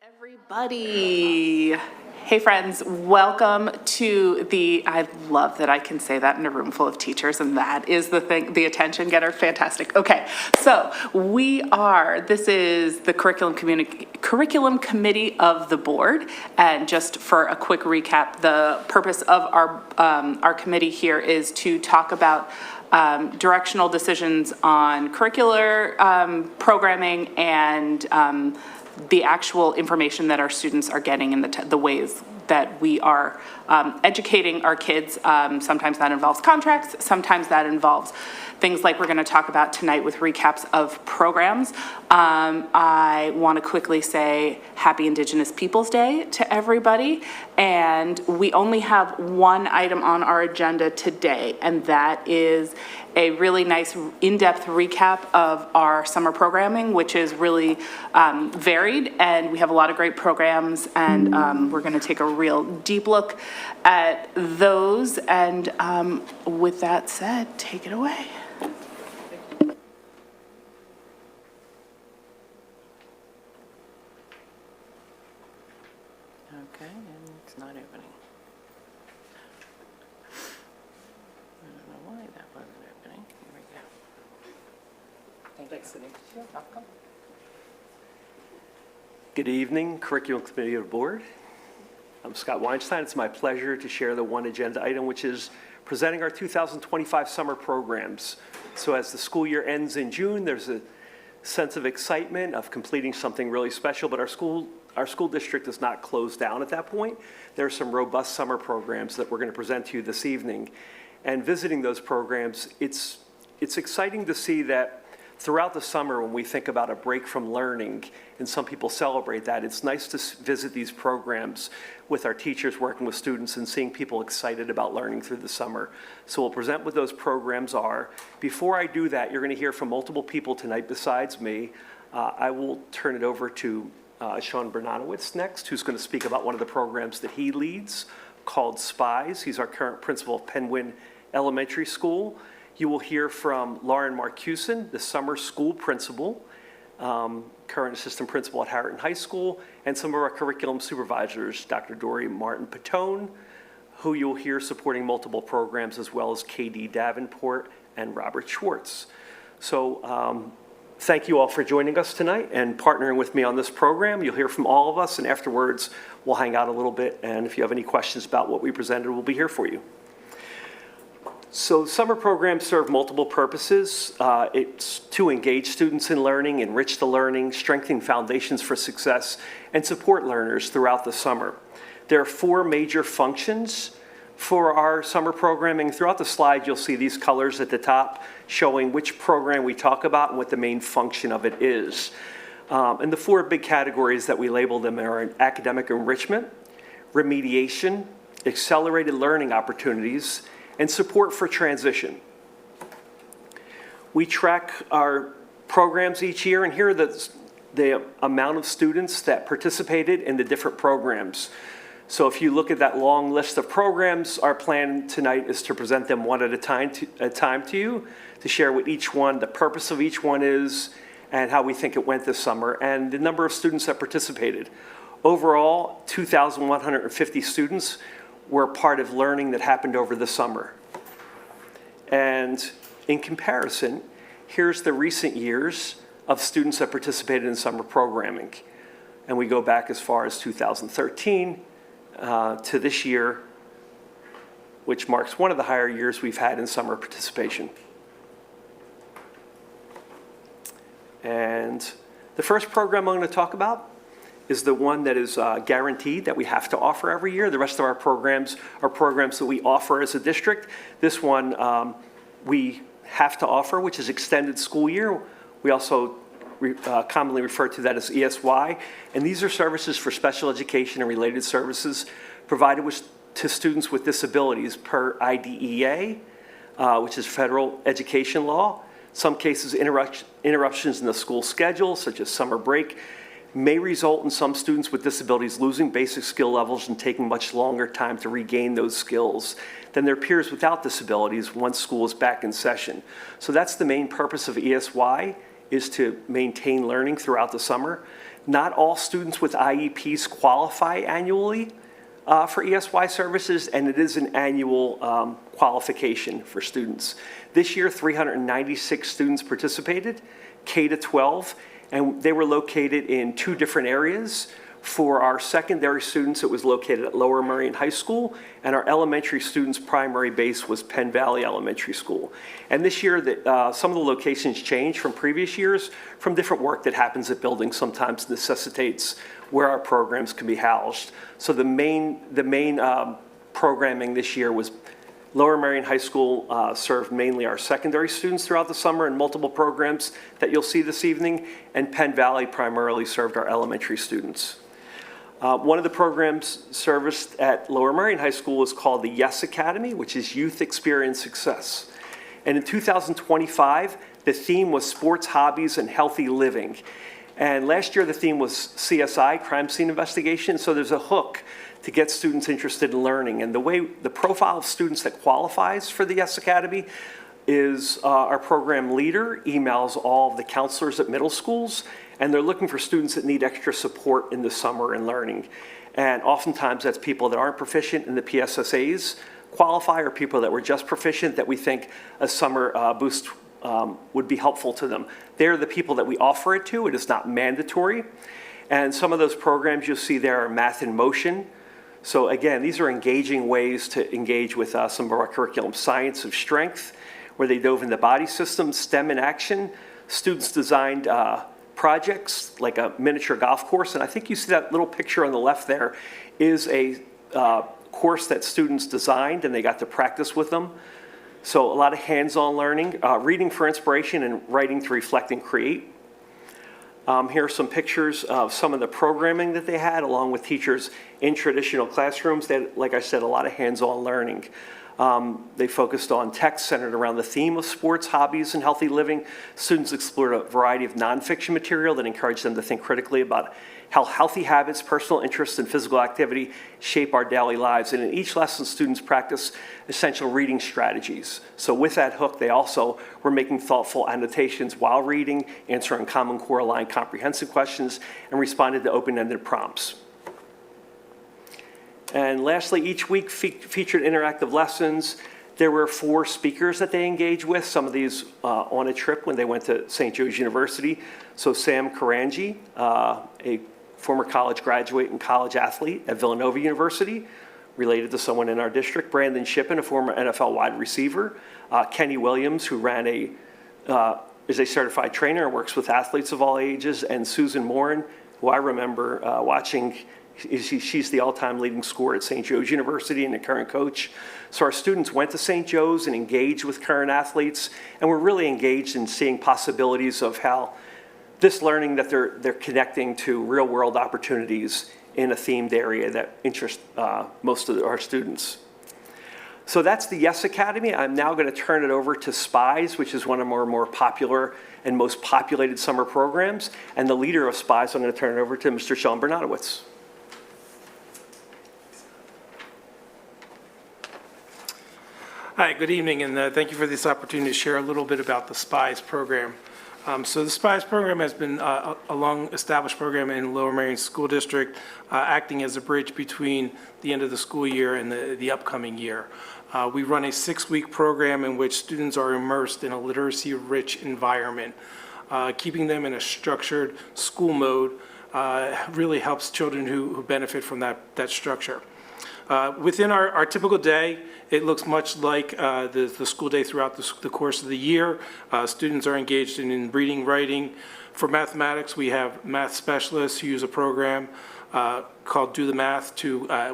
Everybody. Hey friends, welcome to I love that I can say that in a room full of teachers, and that is the thing, the attention getter, fantastic. Okay, so this is the curriculum committee of the board, and just for a quick recap, the purpose of our committee here is to talk about directional decisions on curricular programming and the actual information that our students are getting in the ways that we are educating our kids. Sometimes that involves contracts, sometimes that involves things like we're going to talk about tonight with recaps of programs. I want to quickly say Happy Indigenous Peoples Day to everybody. And we only have one item on our agenda today, and that is a really nice in-depth recap of our summer programming, which is really varied, and we have a lot of great programs, and we're going to take a real deep look at those. And with that said, take it away. Okay, and it's not opening. I don't know why that wasn't opening. Here we go. Thanks, Cindy. Sure, welcome. Good evening, Curriculum Committee of the Board. I'm Scott Weinstein. It's my pleasure to share the one agenda item, which is presenting our 2025 summer programs. So as the school year ends in June, there's a sense of excitement of completing something really special, but our school district is not closed down at that point. There are some robust summer programs that we're going to present to you this evening. And visiting those programs, it's exciting to see that throughout the summer, when we think about a break from learning, and some people celebrate that, it's nice to visit these programs with our teachers working with students and seeing people excited about learning through the summer. So we'll present what those programs are. Before I do that, you're going to hear from multiple people tonight besides me. I will turn it over to Sean Bernanowitz next, who's going to speak about one of the programs that he leads called SPIES. He's our current principal of Penguin Elementary School. You will hear from Lauren Marcuson, the summer school principal, current assistant principal at Harrington High School, and some of our curriculum supervisors, Dr. Dory Martin-Patone, who you'll hear supporting multiple programs, as well as KD Davenport and Robert Schwartz. So thank you all for joining us tonight and partnering with me on this program. You'll hear from all of us, and afterwards we'll hang out a little bit, and if you have any questions about what we presented, we'll be here for you. So summer programs serve multiple purposes. It's to engage students in learning, enrich the learning, strengthen foundations for success, and support learners throughout the summer. There are four major functions for our summer programming. Throughout the slide, you'll see these colors at the top showing which program we talk about and what the main function of it is. And the four big categories that we label them are academic enrichment, remediation, accelerated learning opportunities, and support for transition. We track our programs each year, and here are the amount of students that participated in the different programs. So if you look at that long list of programs, our plan tonight is to present them one at a time to you, to share what each one, the purpose of each one is, and how we think it went this summer, and the number of students that participated. Overall, 2,150 students were part of learning that happened over the summer. And in comparison, here's the recent years of students that participated in summer programming. And we go back as far as 2013 to this year, which marks one of the higher years we've had in summer participation. And the first program I'm going to talk about is the one that is guaranteed that we have to offer every year. The rest of our programs are programs that we offer as a district. This one we have to offer, which is extended school year. We also commonly refer to that as ESY. And these are services for special education and related services provided to students with disabilities per IDEA, which is federal education law. Some cases, interruptions in the school schedule, such as summer break, may result in some students with disabilities losing basic skill levels and taking much longer time to regain those skills than their peers without disabilities once school is back in session. So that's the main purpose of ESY, is to maintain learning throughout the summer. Not all students with IEPs qualify annually for ESY services, and it is an annual qualification for students. This year, 396 students participated, K to 12, and they were located in 2 different areas. For our secondary students, it was located at Lower Merion High School, and our elementary students' primary base was Penn Valley Elementary School. And this year, some of the locations changed from previous years from different work that happens at buildings sometimes necessitates where our programs can be housed. So the main programming this year was Lower Merion High School served mainly our secondary students throughout the summer in multiple programs that you'll see this evening, and Penn Valley primarily served our elementary students. One of the programs serviced at Lower Merion High School is called the YES Academy, which is Youth Experience Success. And in 2025, the theme was sports, hobbies, and healthy living. And last year, the theme was CSI, crime scene investigation, so there's a hook to get students interested in learning. And the profile of students that qualifies for the YES Academy is our program leader emails all of the counselors at middle schools, and they're looking for students that need extra support in the summer in learning. And oftentimes that's people that aren't proficient in the PSSAs qualify, or people that were just proficient that we think a summer boost would be helpful to them. They're the people that we offer it to. It is not mandatory. And some of those programs you'll see there are Math in Motion. So again, these are engaging ways to engage with some of our curriculum. Science of Strength, where they dove into body systems, STEM in action. Students designed projects like a miniature golf course. And I think you see that little picture on the left there is a course that students designed, and they got to practice with them. So a lot of hands-on learning, reading for inspiration and writing to reflect and create. Here are some pictures of some of the programming that they had, along with teachers in traditional classrooms. They had, like I said, a lot of hands-on learning. They focused on text centered around the theme of sports, hobbies, and healthy living. Students explored a variety of nonfiction material that encouraged them to think critically about how healthy habits, personal interests, and physical activity shape our daily lives. And in each lesson, students practice essential reading strategies. So with that hook, they also were making thoughtful annotations while reading, answering Common Core aligned comprehensive questions, and responded to open-ended prompts. And lastly, each week featured interactive lessons. There were 4 speakers that they engaged with, some of these on a trip when they went to St. Joe's University. So Sam Karanji, a former college graduate and college athlete at Villanova University, related to someone in our district. Brandon Shippen, a former NFL wide receiver. Kenny Williams, who is a certified trainer and works with athletes of all ages. And Susan Morin, who I remember watching. She's the all-time leading scorer at St. Joe's University and the current coach. So our students went to St. Joe's and engaged with current athletes, and we're really engaged in seeing possibilities of how this learning that they're connecting to real-world opportunities in a themed area that interests most of our students. So that's the YES Academy. I'm now going to turn it over to SPIES, which is one of our more popular and most populated summer programs. And the leader of SPIES, I'm going to turn it over to Mr. Sean Bernatowicz. Hi, good evening, and thank you for this opportunity to share a little bit about the SPIES program. So the SPIES program has been a long-established program in Lower Merion School District, acting as a bridge between the end of the school year and the upcoming year. We run a 6-week program in which students are immersed in a literacy-rich environment. Keeping them in a structured school mode really helps children who benefit from that structure. Within our typical day, it looks much like the school day throughout the course of the year. Students are engaged in reading, writing. For mathematics, we have math specialists who use a program called Do the Math,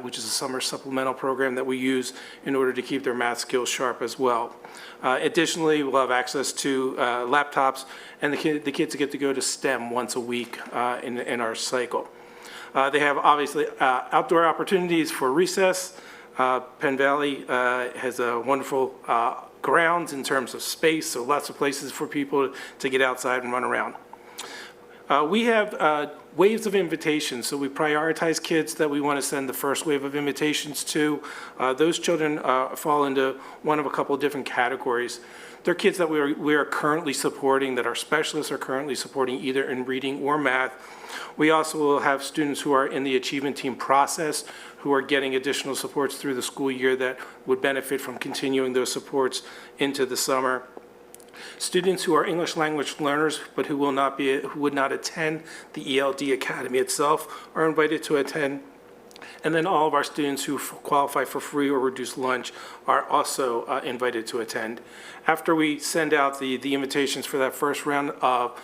which is a summer supplemental program that we use in order to keep their math skills sharp as well. Additionally, we'll have access to laptops, and the kids get to go to STEM once a week in our cycle. They have, obviously, outdoor opportunities for recess. Penn Valley has a wonderful grounds in terms of space, so lots of places for people to get outside and run around. We have waves of invitations, so we prioritize kids that we want to send the first wave of invitations to. Those children fall into one of a couple of different categories. They're kids that we are currently supporting, that our specialists are currently supporting either in reading or math. We also will have students who are in the achievement team process who are getting additional supports through the school year that would benefit from continuing those supports into the summer. Students who are English language learners but who would not attend the ELD Academy itself are invited to attend. And then all of our students who qualify for free or reduced lunch are also invited to attend. After we send out the invitations for that first round of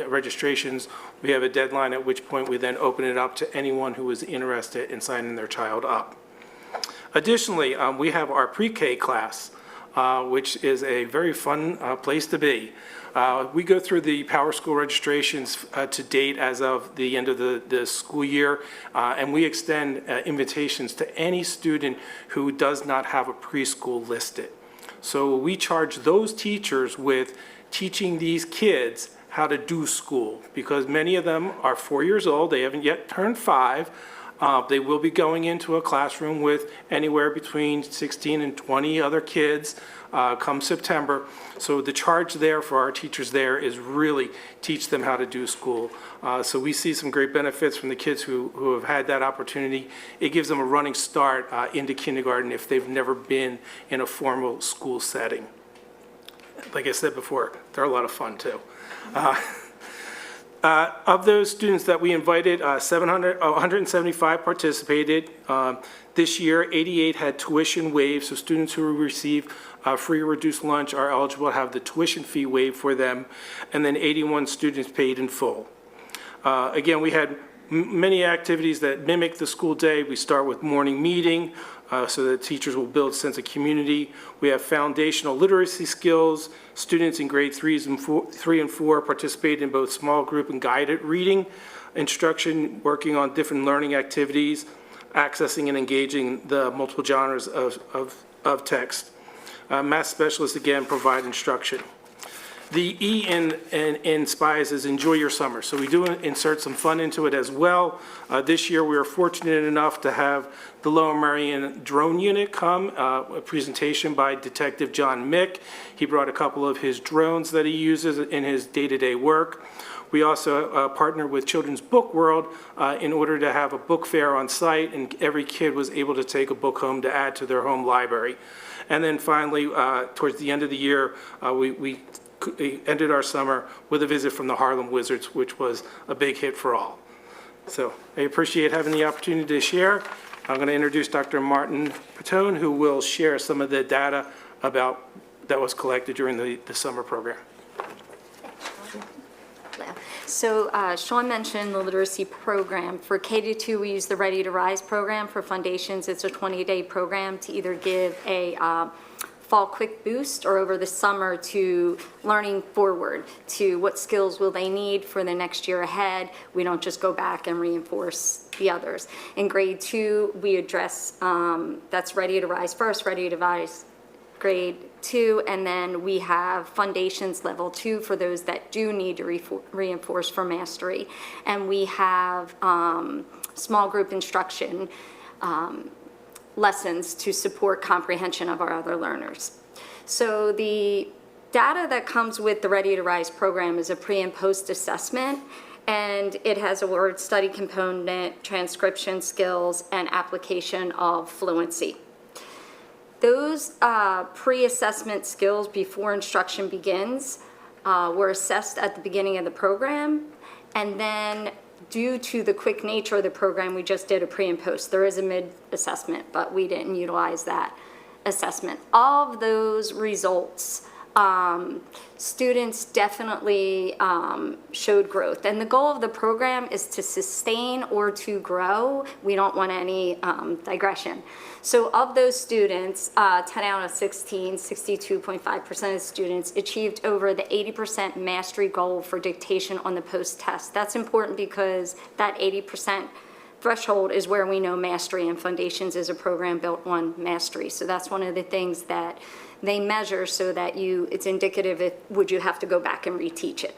registrations, we have a deadline at which point we then open it up to anyone who is interested in signing their child up. Additionally, we have our pre-K class, which is a very fun place to be. We go through the Power School registrations to date as of the end of the school year, and we extend invitations to any student who does not have a preschool listed. So we charge those teachers with teaching these kids how to do school, because many of them are 4 years old, they haven't yet turned 5. They will be going into a classroom with anywhere between 16 and 20 other kids come September. So the charge there for our teachers there is really teach them how to do school. So we see some great benefits from the kids who have had that opportunity. It gives them a running start into kindergarten if they've never been in a formal school setting. Like I said before, they're a lot of fun too. Of those students that we invited, 175 participated. This year, 88 had tuition waived, so students who receive free or reduced lunch are eligible to have the tuition fee waived for them, and then 81 students paid in full. Again, we had many activities that mimic the school day. We start with morning meeting, so that teachers will build a sense of community. We have foundational literacy skills. Students in grade 3 and 4 participate in both small group and guided reading instruction, working on different learning activities, accessing and engaging the multiple genres of text. Math specialists, again, provide instruction. The E in SPIES is enjoy your summer. So we do insert some fun into it as well. This year we were fortunate enough to have the Lower Merion drone unit come, a presentation by Detective John Mick. He brought a couple of his drones that he uses in his day-to-day work. We also partnered with Children's Book World in order to have a book fair on site, and every kid was able to take a book home to add to their home library. And then finally, towards the end of the year, we ended our summer with a visit from the Harlem Wizards, which was a big hit for all. So I appreciate having the opportunity to share. I'm going to introduce Dr. Martin Patone, who will share some of the data that was collected during the summer program. So Sean mentioned the literacy program. For K-2, we use the Ready to Rise program. For foundations, it's a 20-day program to either give a fall quick boost or over the summer to learning forward to what skills will they need for the next year ahead. We don't just go back and reinforce the others. In grade 2, we address, that's Ready to Rise first, Ready to Rise grade 2, and then we have foundations level 2 for those that do need to reinforce for mastery. And we have small group instruction lessons to support comprehension of our other learners. So the data that comes with the Ready to Rise program is a pre and post assessment, and it has a word study component, transcription skills, and application of fluency. Those pre-assessment skills before instruction begins were assessed at the beginning of the program, and then due to the quick nature of the program, we just did a pre and post. There is a mid-assessment, but we didn't utilize that assessment. Of those results, students definitely showed growth. And the goal of the program is to sustain or to grow. We don't want any digression. So of those students, 10 out of 16, 62.5% of students achieved over the 80% mastery goal for dictation on the post-test. That's important because that 80% threshold is where we know mastery, and Foundations is a program built on mastery. So that's one of the things that they measure so that it's indicative would you have to go back and reteach it.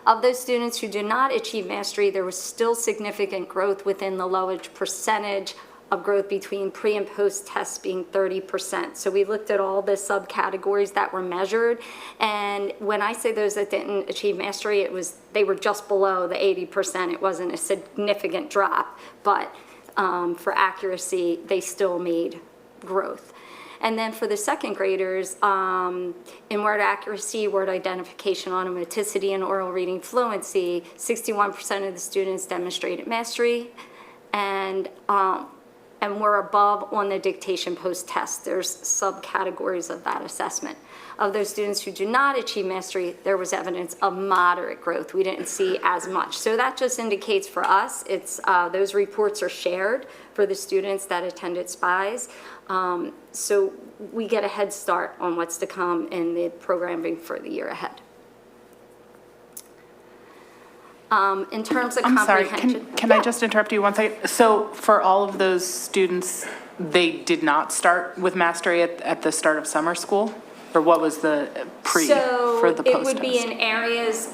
Of those students who did not achieve mastery, there was still significant growth within the lowest percentage of growth between pre and post tests being 30%. So we looked at all the subcategories that were measured, and when I say those that didn't achieve mastery, they were just below the 80%. It wasn't a significant drop, but for accuracy, they still made growth. And then for the second graders, in word accuracy, word identification, automaticity, and oral reading fluency, 61% of the students demonstrated mastery, and we're above on the dictation post-test. There's subcategories of that assessment. Of those students who do not achieve mastery, there was evidence of moderate growth. We didn't see as much. So that just indicates for us, those reports are shared for the students that attended SPIES. So we get a head start on what's to come in the programming for the year ahead. In terms of I'm sorry, comprehension. can I just interrupt you one second? So for all of those students, they did not start with mastery at the start of summer school? Or what was the for the post-test? So it would be in areas,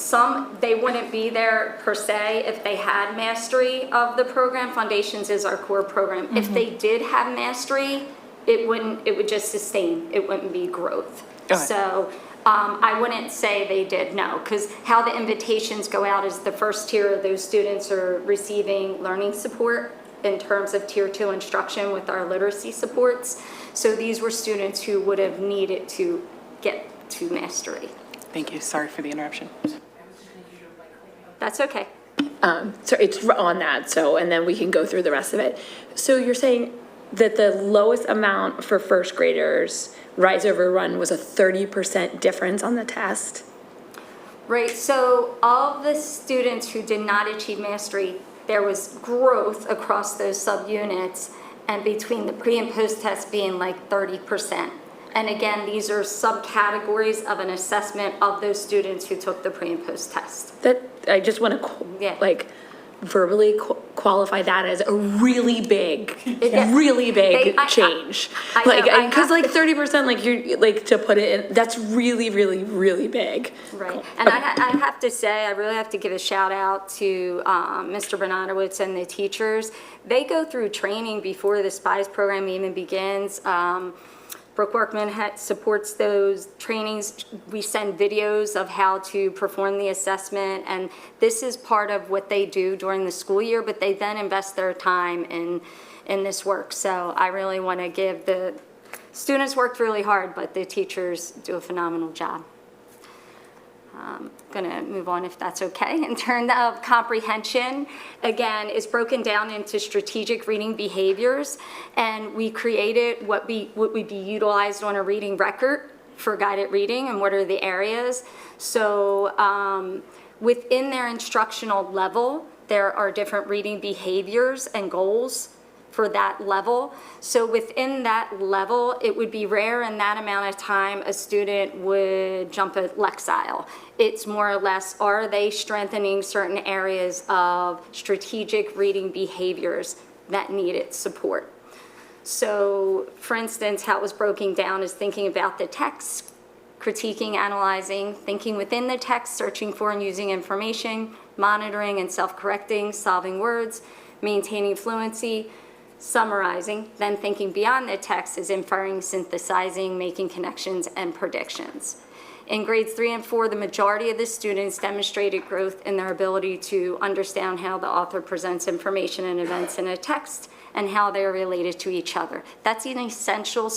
some, they wouldn't be there per se if they had mastery of the program. Foundations is our core program. If they did have mastery, it would just sustain. It wouldn't be growth. Okay. So I wouldn't say they did, no, because how the invitations go out is the first tier of those students are receiving learning support in terms of tier 2 instruction with our literacy supports. So these were students who would have needed to get to mastery. Thank you, sorry for the interruption. That's okay. So it's on that, and then we can go through the rest of it. So you're saying that the lowest amount for first graders, rise over run, was a 30% difference on the test? Right, so of the students who did not achieve mastery, there was growth across those subunits, and between the pre and post test being like 30%. And again, these are subcategories of an assessment of those students who took the pre and post test. That, I just want Yeah. to verbally qualify that as a really big change. Because 30%, you're to put it in, that's really, really, really big. Right, and I have to say, I really have to give a shout out to Mr. Bernadowitz and the teachers. They go through training before the SPIES program even begins. Brooke Workman supports those trainings. We send videos of how to perform the assessment, and this is part of what they do during the school year, but they then invest their time in this work. So I really want to give the students worked really hard, but the teachers do a phenomenal job. I'm going to move on if that's okay. In terms of comprehension, again, is broken down into strategic reading behaviors, and we created what would be utilized on a reading record for guided reading, and what are the areas. So within their instructional level, there are different reading behaviors and goals for that level. So within that level, it would be rare in that amount of time a student would jump a Lexile. It's more or less, are they strengthening certain areas of strategic reading behaviors that needed support? So for instance, how it was broken down is thinking about the text, critiquing, analyzing, thinking within the text, searching for and using information, monitoring and self-correcting, solving words, maintaining fluency, summarizing, then thinking beyond the text is inferring, synthesizing, making connections, and predictions. In grades 3 and 4, the majority of the students demonstrated growth in their ability to understand how the author presents information and events in a text and how they are related to each other. That's an essential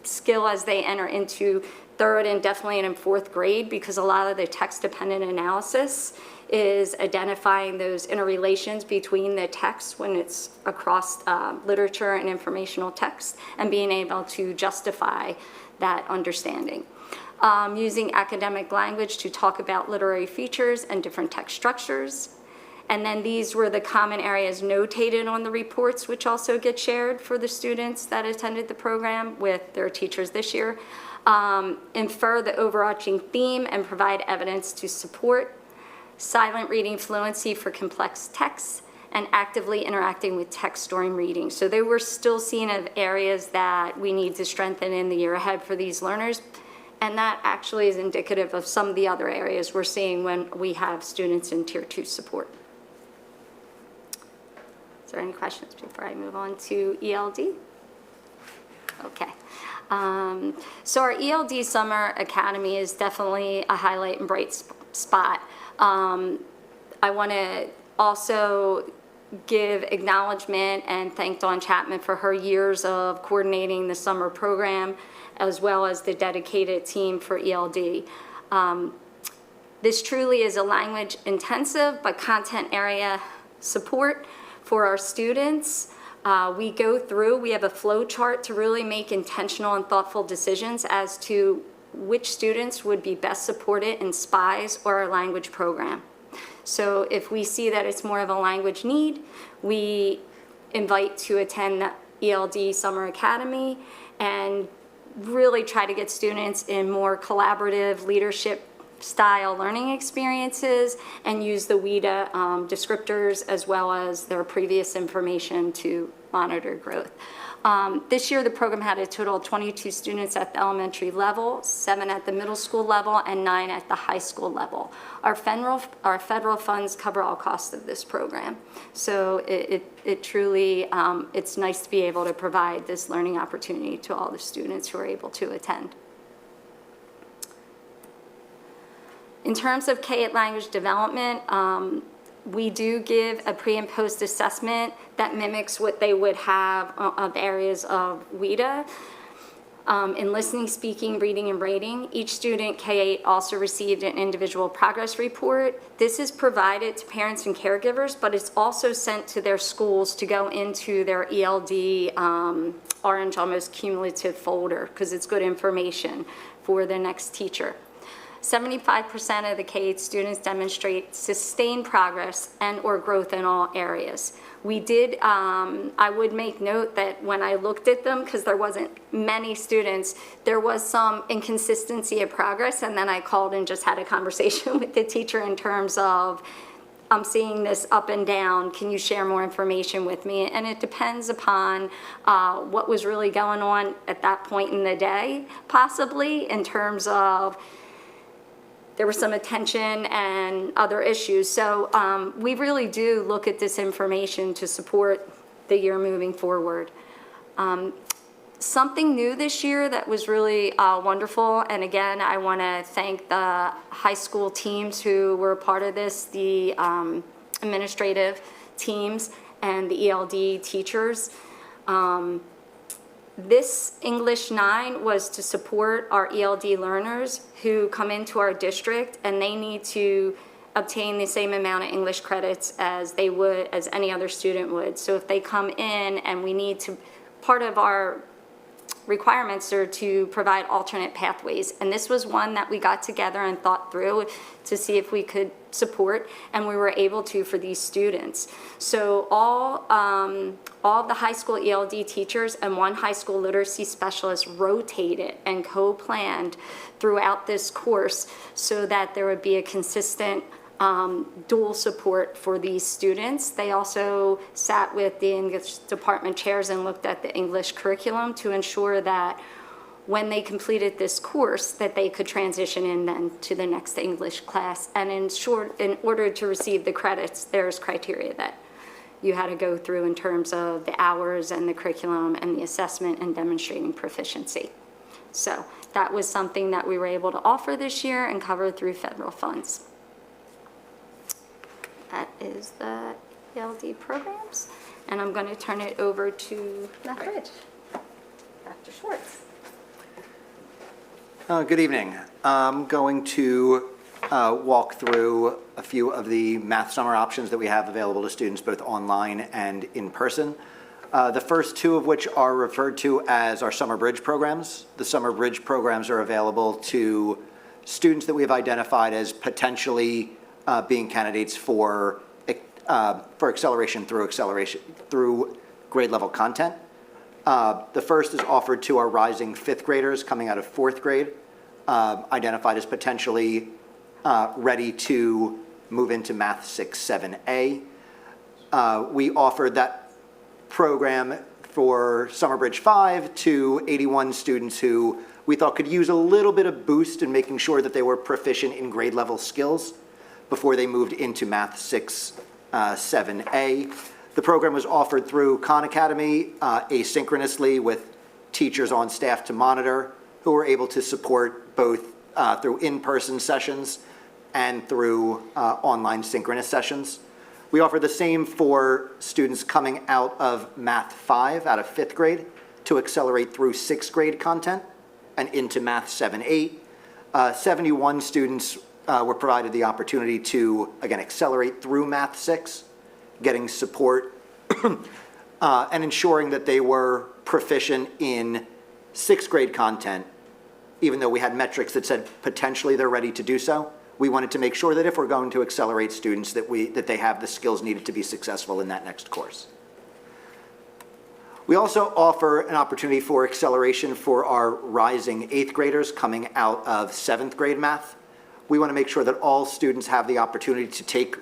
skill as they enter into 3rd and definitely in 4th grade, because a lot of the text-dependent analysis is identifying those interrelations between the text when it's across literature and informational text, and being able to justify that understanding. Using academic language to talk about literary features and different text structures. And then these were the common areas notated on the reports, which also get shared for the students that attended the program with their teachers this year. Infer the overarching theme and provide evidence to support. Silent reading fluency for complex texts, and actively interacting with text during reading. So they were still seeing of areas that we need to strengthen in the year ahead for these learners. And that actually is indicative of some of the other areas we're seeing when we have students in Tier 2 support. Is there any questions before I move on to ELD? Okay. So our ELD Summer Academy is definitely a highlight and bright spot. I want to also give acknowledgement and thank Dawn Chapman for her years of coordinating the summer program, as well as the dedicated team for ELD. This truly is a language intensive but content area support for our students. We have a flow chart to really make intentional and thoughtful decisions as to which students would be best supported in SPIES or our language program. So if we see that it's more of a language need, we invite to attend the ELD Summer Academy and really try to get students in more collaborative leadership style learning experiences and use the WIDA descriptors as well as their previous information to monitor growth. This year, the program had a total of 22 students at the elementary level, 7 at the middle school level, and 9 at the high school level. Our federal funds cover all costs of this program. So it truly, it's nice to be able to provide this learning opportunity to all the students who are able to attend. In terms of K-8 language development, we do give a pre and post assessment that mimics what they would have of the areas of WIDA. In listening, speaking, reading, and writing, each student K-8 also received an individual progress report. This is provided to parents and caregivers, but it's also sent to their schools to go into their ELD orange, almost cumulative folder, because it's good information for the next teacher. 75% of the K-8 students demonstrate sustained progress and or growth in all areas. We did, I would make note that when I looked at them, because there wasn't many students, there was some inconsistency of progress, and then I called and just had a conversation with the teacher in terms of, I'm seeing this up and down, can you share more information with me? And it depends upon what was really going on at that point in the day, possibly, in terms of there was some attention and other issues. So we really do look at this information to support the year moving forward. Something new this year that was really wonderful, and again, I want to thank the high school teams who were a part of this, the administrative teams and the ELD teachers. This English 9 was to support our ELD learners who come into our district, and they need to obtain the same amount of English credits as they would, as any other student would. So if they come in and we need to, part of our requirements are to provide alternate pathways. And this was one that we got together and thought through to see if we could support, and we were able to for these students. So all of the high school ELD teachers and one high school literacy specialist rotated and co-planned throughout this course so that there would be a consistent dual support for these students. They also sat with the English department chairs and looked at the English curriculum to ensure that when they completed this course that they could transition in then to the next English class. And in order to receive the credits, there's criteria that you had to go through in terms of the hours and the curriculum and the assessment and demonstrating proficiency. So that was something that we were able to offer this year and cover through federal funds. That is the ELD programs, and I'm going to turn it over to Lethbridge. Dr. Schwartz. Good evening. I'm going to walk through a few of the math summer options that we have available to students both online and in person. The first two of which are referred to as our Summer Bridge programs. The Summer Bridge programs are available to students that we have identified as potentially being candidates for acceleration through grade level content. The first is offered to our rising fifth graders coming out of fourth grade, identified as potentially ready to move into Math 6, 7A. We offered that program for Summer Bridge 5 to 81 students who we thought could use a little bit of boost in making sure that they were proficient in grade level skills before they moved into Math 6, 7A. The program was offered through Khan Academy asynchronously with teachers on staff to monitor who were able to support both through in-person sessions and through online synchronous sessions. We offer the same for students coming out of Math 5, out of 5th grade, to accelerate through 6th grade content and into Math 7, 8. 71 students were provided the opportunity to, again, accelerate through Math 6, getting support and ensuring that they were proficient in 6th grade content, even though we had metrics that said potentially they're ready to do so. We wanted to make sure that if we're going to accelerate students, that they have the skills needed to be successful in that next course. We also offer an opportunity for acceleration for our rising 8th graders coming out of 7th grade math. We want to make sure that all students have the opportunity to take,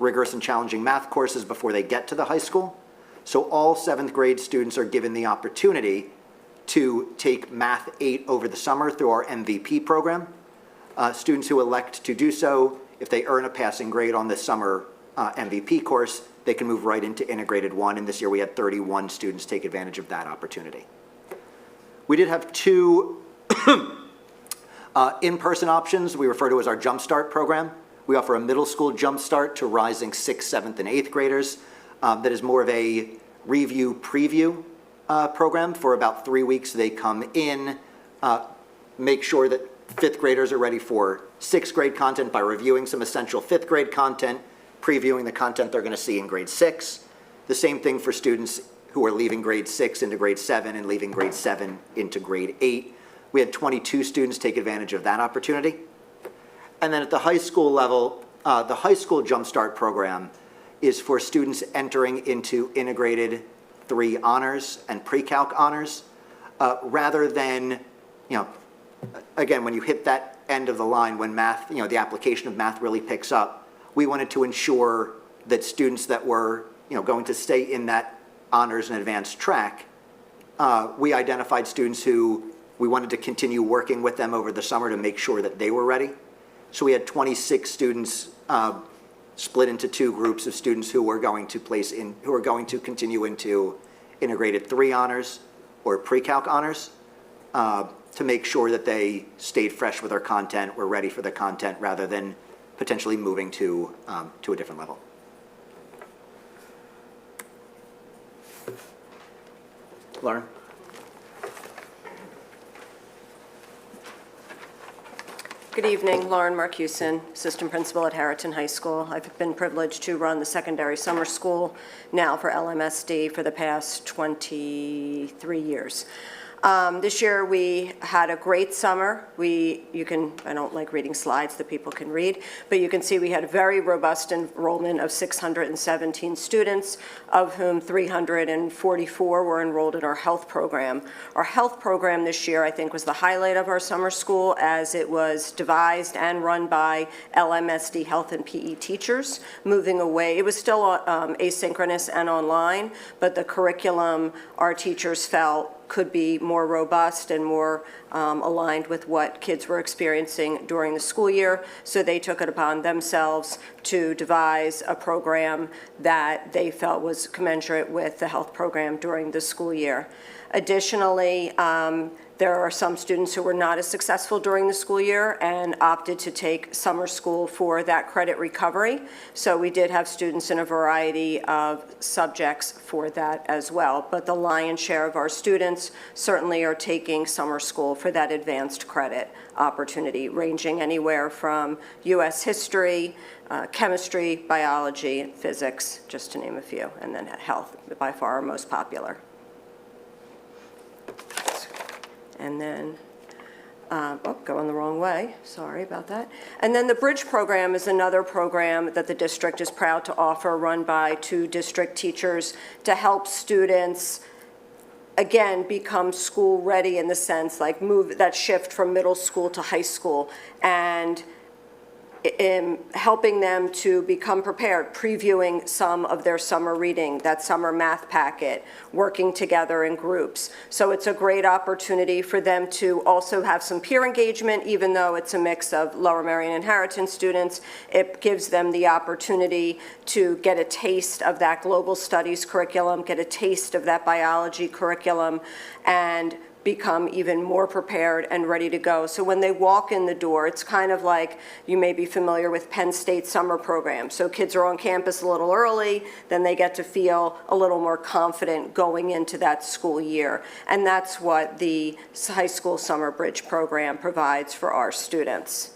rigorous and challenging math courses before they get to the high school. So all 7th grade students are given the opportunity to take Math 8 over the summer through our MVP program. Students who elect to do so, if they earn a passing grade on the summer MVP course, they can move right into Integrated 1, and this year we had 31 students take advantage of that opportunity. We did have 2 in-person options we refer to as our Jumpstart program. We offer a middle school Jumpstart to rising 6th, 7th, and 8th graders that is more of a review preview program. For about 3 weeks, they come in, make sure that 5th graders are ready for 6th grade content by reviewing some essential 5th grade content, previewing the content they're going to see in grade 6. The same thing for students who are leaving grade 6 into grade 7 and leaving grade 7 into grade 8. We had 22 students take advantage of that opportunity. And then at the high school level, the high school Jumpstart program is for students entering into Integrated 3 honors and pre-calc honors, rather than, again, when you hit that end of the line, when math, the application of math really picks up, we wanted to ensure that students that were, going to stay in that honors and advanced track, we identified students who we wanted to continue working with them over the summer to make sure that they were ready. So we had 26 students split into 2 groups of students who were going to continue into Integrated 3 honors or pre-calc honors, to make sure that they stayed fresh with their content, were ready for the content, rather than potentially moving to a different level. Lauren? Good evening, Lauren Marcuson, Assistant Principal at Harriton High School. I've been privileged to run the secondary summer school now for LMSD for the past 23 years. This year we had a great summer. I don't like reading slides that people can read, but you can see we had a very robust enrollment of 617 students, of whom 344 were enrolled in our health program. Our health program this year, I think, was the highlight of our summer school, as it was devised and run by LMSD health and PE teachers, moving away. It was still asynchronous and online, but the curriculum our teachers felt could be more robust and more aligned with what kids were experiencing during the school year. So they took it upon themselves to devise a program that they felt was commensurate with the health program during the school year. Additionally, there are some students who were not as successful during the school year and opted to take summer school for that credit recovery. So we did have students in a variety of subjects for that as well. But the lion's share of our students certainly are taking summer school for that advanced credit opportunity, ranging anywhere from U.S. history, chemistry, biology, physics, just to name a few, and then health, by far our most popular. And then, going the wrong way, sorry about that. And then the Bridge program is another program that the district is proud to offer, run by 2 district teachers, to help students, again, become school ready, in the sense like move that shift from middle school to high school. And helping them to become prepared, previewing some of their summer reading, that summer math packet, working together in groups. So it's a great opportunity for them to also have some peer engagement, even though it's a mix of Lower Merion and Harriton students. It gives them the opportunity to get a taste of that global studies curriculum, get a taste of that biology curriculum, and become even more prepared and ready to go. So when they walk in the door, it's kind of like, you may be familiar with Penn State summer program. So kids are on campus a little early, then they get to feel a little more confident going into that school year. And that's what the high school summer bridge program provides for our students.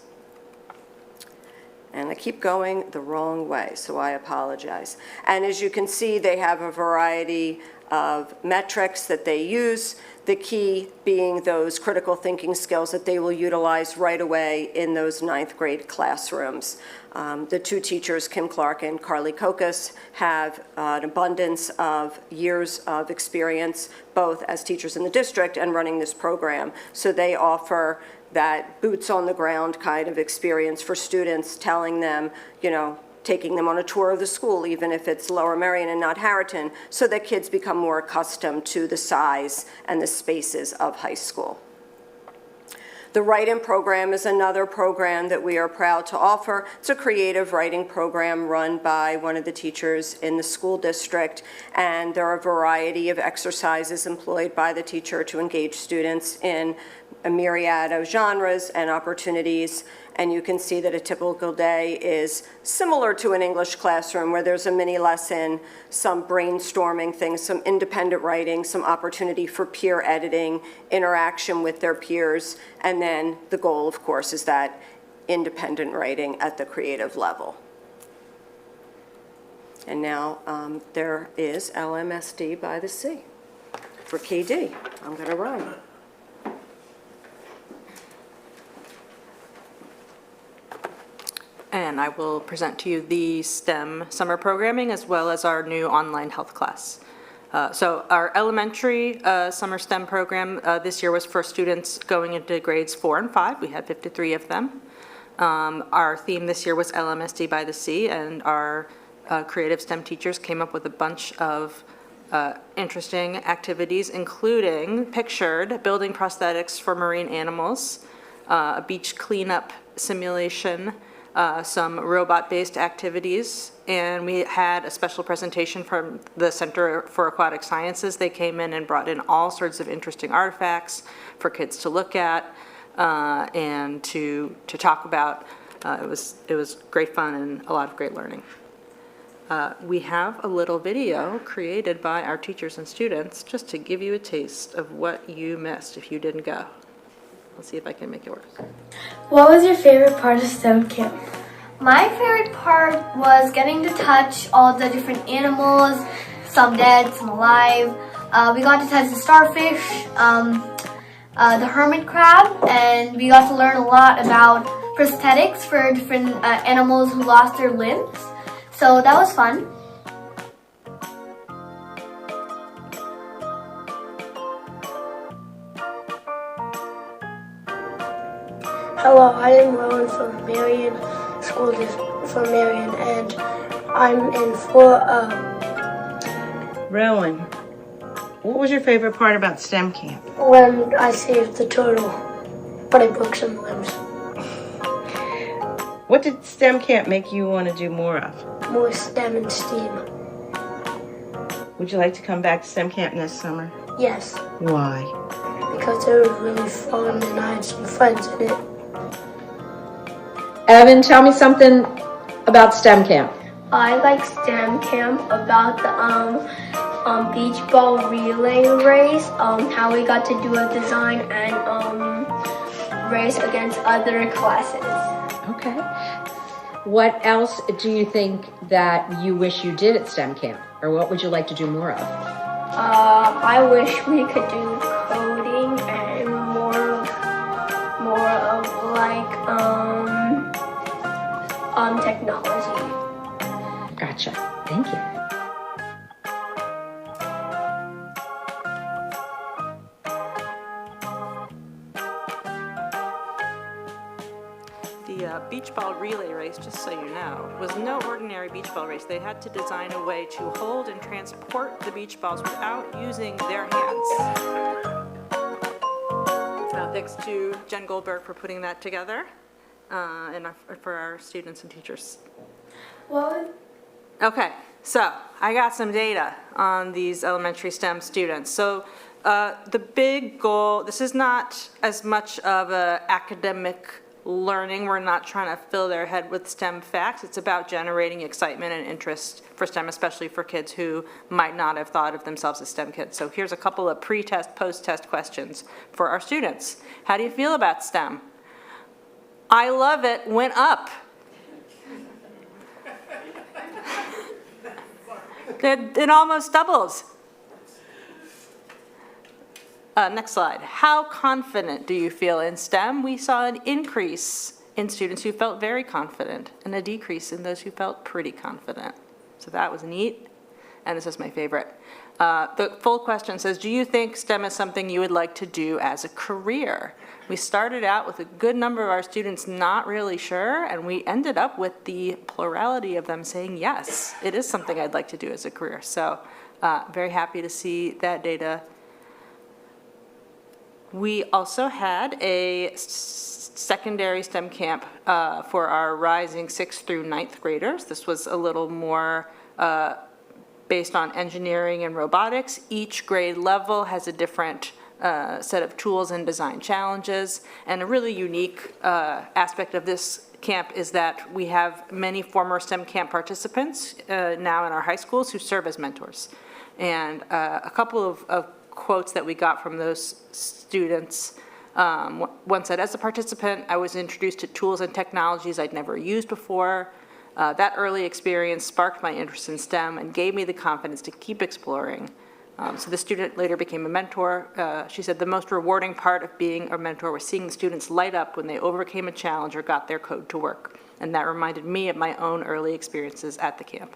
And I keep going the wrong way, so I apologize. And as you can see, they have a variety of metrics that they use, the key being those critical thinking skills that they will utilize right away in those 9th grade classrooms. The two teachers, Kim Clark and Carly Kokas, have an abundance of years of experience, both as teachers in the district and running this program. So they offer that boots on the ground kind of experience for students, telling them, you know, taking them on a tour of the school, even if it's Lower Merion and not Harriton, so that kids become more accustomed to the size and the spaces of high school. The Write-In program is another program that we are proud to offer. It's a creative writing program run by one of the teachers in the school district, and there are a variety of exercises employed by the teacher to engage students in a myriad of genres and opportunities. And you can see that a typical day is similar to an English classroom, where there's a mini lesson, some brainstorming things, some independent writing, some opportunity for peer editing, interaction with their peers, and then the goal, of course, is that independent writing at the creative level. And now there is LMSD by the Sea for KD. I'm going to run. And I will present to you the STEM summer programming as well as our new online health class. So our elementary summer STEM program this year was for students going into grades 4 and 5. We had 53 of them. Our theme this year was LMSD by the Sea, and our creative STEM teachers came up with a bunch of interesting activities, including pictured building prosthetics for marine animals, a beach cleanup simulation, some robot-based activities, and we had a special presentation from the Center for Aquatic Sciences. They came in and brought in all sorts of interesting artifacts for kids to look at and to talk about. It was great fun and a lot of great learning. We have a little video created by our teachers and students just to give you a taste of what you missed if you didn't go. Let's see if I can make it work. What was your favorite part of STEM camp? My favorite part was getting to touch all the different animals, some dead, some alive. We got to touch the starfish, the hermit crab, and we got to learn a lot about prosthetics for different animals who lost their limbs. So that was fun. Hello, I am Rowan from Marion School District, from Marion, and I'm in 4. Rowan, what was your favorite part about STEM camp? When I saved the turtle, but I broke some limbs. What did STEM camp make you want to do more of? More STEM and STEAM. Would you like to come back to STEM camp next summer? Yes, Why? because it was really fun and I had some friends in it. Evan, tell me something about STEM camp. I like STEM camp about the beach ball relay race, how we got to do a design and race against other classes. Okay. What else do you think that you wish you did at STEM camp? Or what would you like to do more of? I wish we could do coding and more of like technology. Gotcha. Thank you. The beach ball relay race, just so you know, was no ordinary beach ball race. They had to design a way to hold and transport the beach balls without using their hands. Thanks to Jen Goldberg for putting that together, and for our students and teachers. Okay, so I got some data on these elementary STEM students. So the big goal, this is not as much of an academic learning. We're not trying to fill their head with STEM facts. It's about generating excitement and interest for STEM, especially for kids who might not have thought of themselves as STEM kids. So here's a couple of pre-test, post-test questions for our students. How do you feel about STEM? I love it, went up. It almost doubles. Next slide. How confident do you feel in STEM? We saw an increase in students who felt very confident and a decrease in those who felt pretty confident. So that was neat. And this is my favorite. The full question says, do you think STEM is something you would like to do as a career? We started out with a good number of our students not really sure, and we ended up with the plurality of them saying, yes, it is something I'd like to do as a career. So very happy to see that data. We also had a secondary STEM camp for our rising 6th through 9th graders. This was a little more based on engineering and robotics. Each grade level has a different set of tools and design challenges. And a really unique aspect of this camp is that we have many former STEM camp participants now in our high schools who serve as mentors. And a couple of quotes that we got from those students. One said, as a participant, I was introduced to tools and technologies I'd never used before. That early experience sparked my interest in STEM and gave me the confidence to keep exploring. So the student later became a mentor. She said the most rewarding part of being a mentor was seeing the students light up when they overcame a challenge or got their code to work. And that reminded me of my own early experiences at the camp.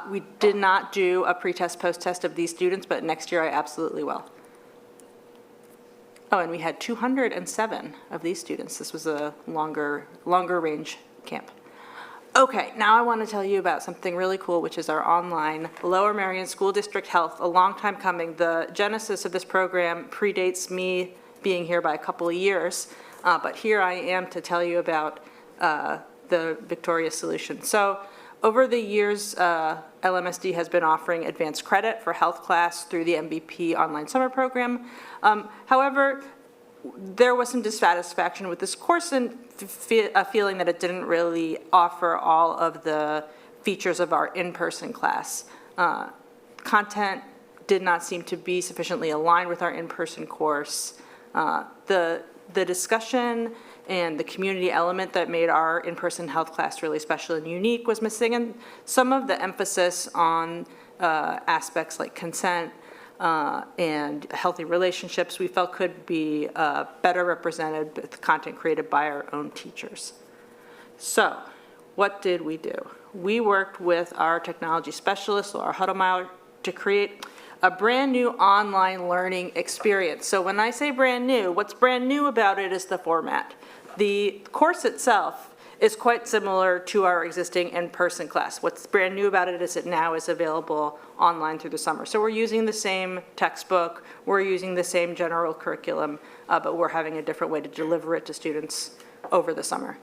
We did not do a pre-test, post-test of these students, but next year I absolutely will. Oh, and we had 207 of these students. This was a longer range camp. Okay, now I want to tell you about something really cool, which is our online Lower Merion School District Health, a long time coming. The genesis of this program predates me being here by a couple of years, but here I am to tell you about the victorious solution. So over the years, LMSD has been offering advanced credit for health class through the MVP online summer program. However, there was some dissatisfaction with this course and a feeling that it didn't really offer all of the features of our in-person class. Content did not seem to be sufficiently aligned with our in-person course. The discussion and the community element that made our in-person health class really special and unique was missing, and some of the emphasis on aspects like consent and healthy relationships we felt could be better represented with content created by our own teachers. So what did we do? We worked with our technology specialist, Laura Huddlemeyer, to create a brand new online learning experience. So when I say brand new, what's brand new about it is the format. The course itself is quite similar to our existing in-person class. What's brand new about it is it now is available online through the summer. So we're using the same textbook, we're using the same general curriculum, but we're having a different way to deliver it to students over the summer.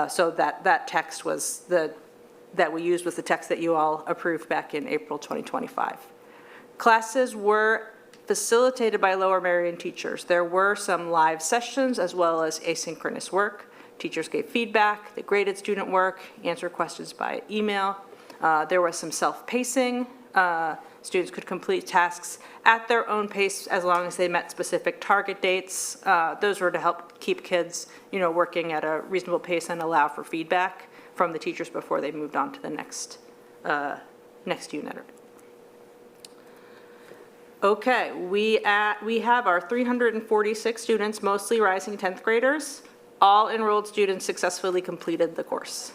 So that text was that we used was the text that you all approved back in April 2025. Classes were facilitated by Lower Merion teachers. There were some live sessions as well as asynchronous work. Teachers gave feedback, they graded student work, answered questions by email. There was some self-pacing. Students could complete tasks at their own pace as long as they met specific target dates. Those were to help keep kids, working at a reasonable pace and allow for feedback from the teachers before they moved on to the next unit. Okay, we have our 346 students, mostly rising 10th graders. All enrolled students successfully completed the course.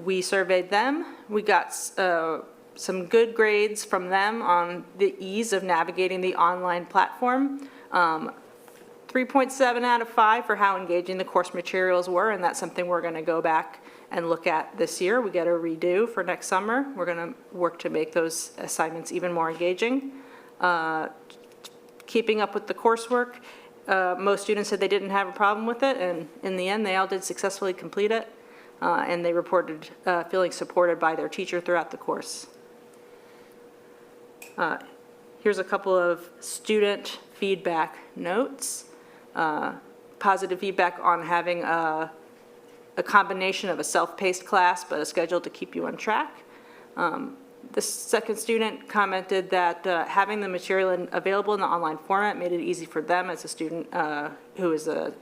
We surveyed them. We got some good grades from them on the ease of navigating the online platform. 3.7 out of 5 for how engaging the course materials were, and that's something we're going to go back and look at this year. We get a redo for next summer. We're going to work to make those assignments even more engaging. Keeping up with the coursework, most students said they didn't have a problem with it, and in the end, they all did successfully complete it, and they reported feeling supported by their teacher throughout the course. Here's a couple of student feedback notes. Positive feedback on having a combination of a self-paced class, but a schedule to keep you on track. The second student commented that having the material available in the online format made it easy for them as a student who is a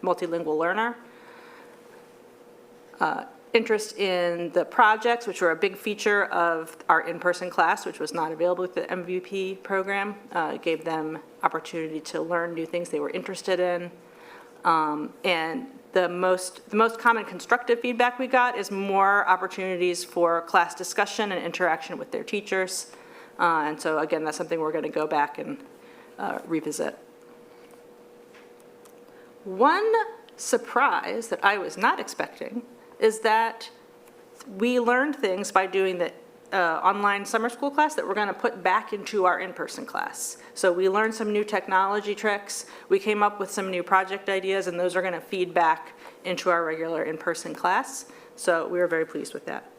multilingual learner. Interest in the projects, which were a big feature of our in-person class, which was not available with the MVP program, gave them opportunity to learn new things they were interested in. And the most common constructive feedback we got is more opportunities for class discussion and interaction with their teachers. And so again, that's something we're going to go back and revisit. One surprise that I was not expecting is that we learned things by doing the online summer school class that we're going to put back into our in-person class. So we learned some new technology tricks, we came up with some new project ideas, and those are going to feed back into our regular in-person class. So we were very pleased with that.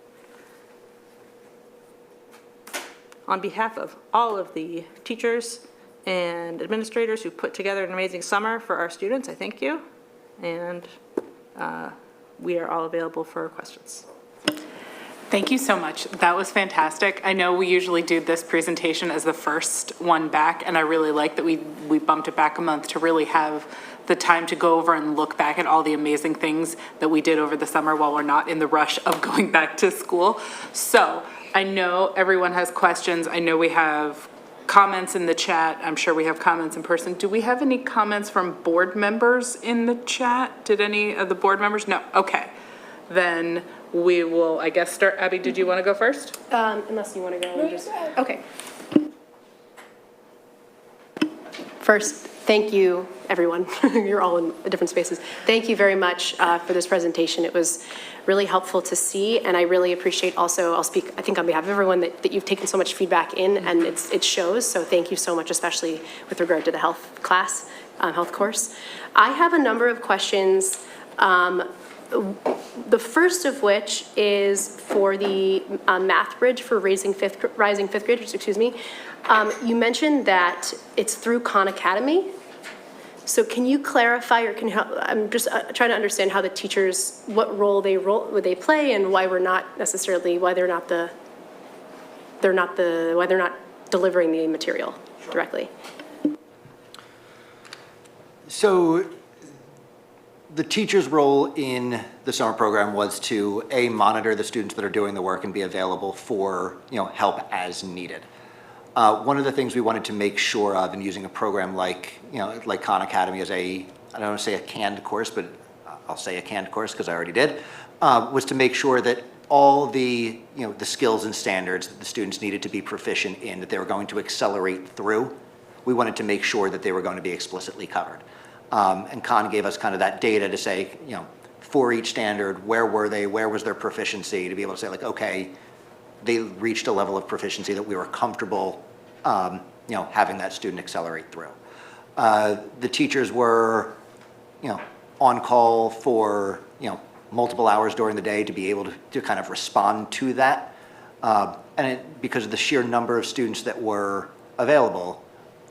On behalf of all of the teachers and administrators who put together an amazing summer for our students, I thank you. And we are all available for questions. Thank you so much. That was fantastic. I know we usually do this presentation as the first one back, and I really like that we bumped it back a month to really have the time to go over and look back at all the amazing things that we did over the summer while we're not in the rush of going back to school. So I know everyone has questions. I know we have comments in the chat. I'm sure we have comments in person. Do we have any comments from board members in the chat? Did any of the board members? No. Okay. Then we will, I guess, start. Abby, did you want to go first? Unless you want to go and just, okay. First, thank you, everyone. You're all in different spaces. Thank you very much for this presentation. It was really helpful to see, and I really appreciate also, I'll speak, I think on behalf of everyone, that you've taken so much feedback in, and it shows, so thank you so much, especially with regard to the health class, health course. I have a number of questions. The first of which is for the math bridge for rising fifth graders, excuse me. You mentioned that it's through Khan Academy. So can you clarify, or can you help? I'm just trying to understand how the teachers, what role would they play, and why we're not necessarily, why they're not delivering the material directly. So the teacher's role in the summer program was to monitor the students that are doing the work and be available for help as needed. One of the things we wanted to make sure of in using a program like Khan Academy as I don't want to say a canned course, but I'll say a canned course because I already did, was to make sure that all the the skills and standards that the students needed to be proficient in, that they were going to accelerate through, we wanted to make sure that they were going to be explicitly covered. And Khan gave us kind of that data to say, for each standard, where were they, where was their proficiency, to be able to say like, okay, they reached a level of proficiency that we were comfortable, having that student accelerate through. The teachers were, on call for, multiple hours during the day to be able to kind of respond to that. Because of the sheer number of students that were available,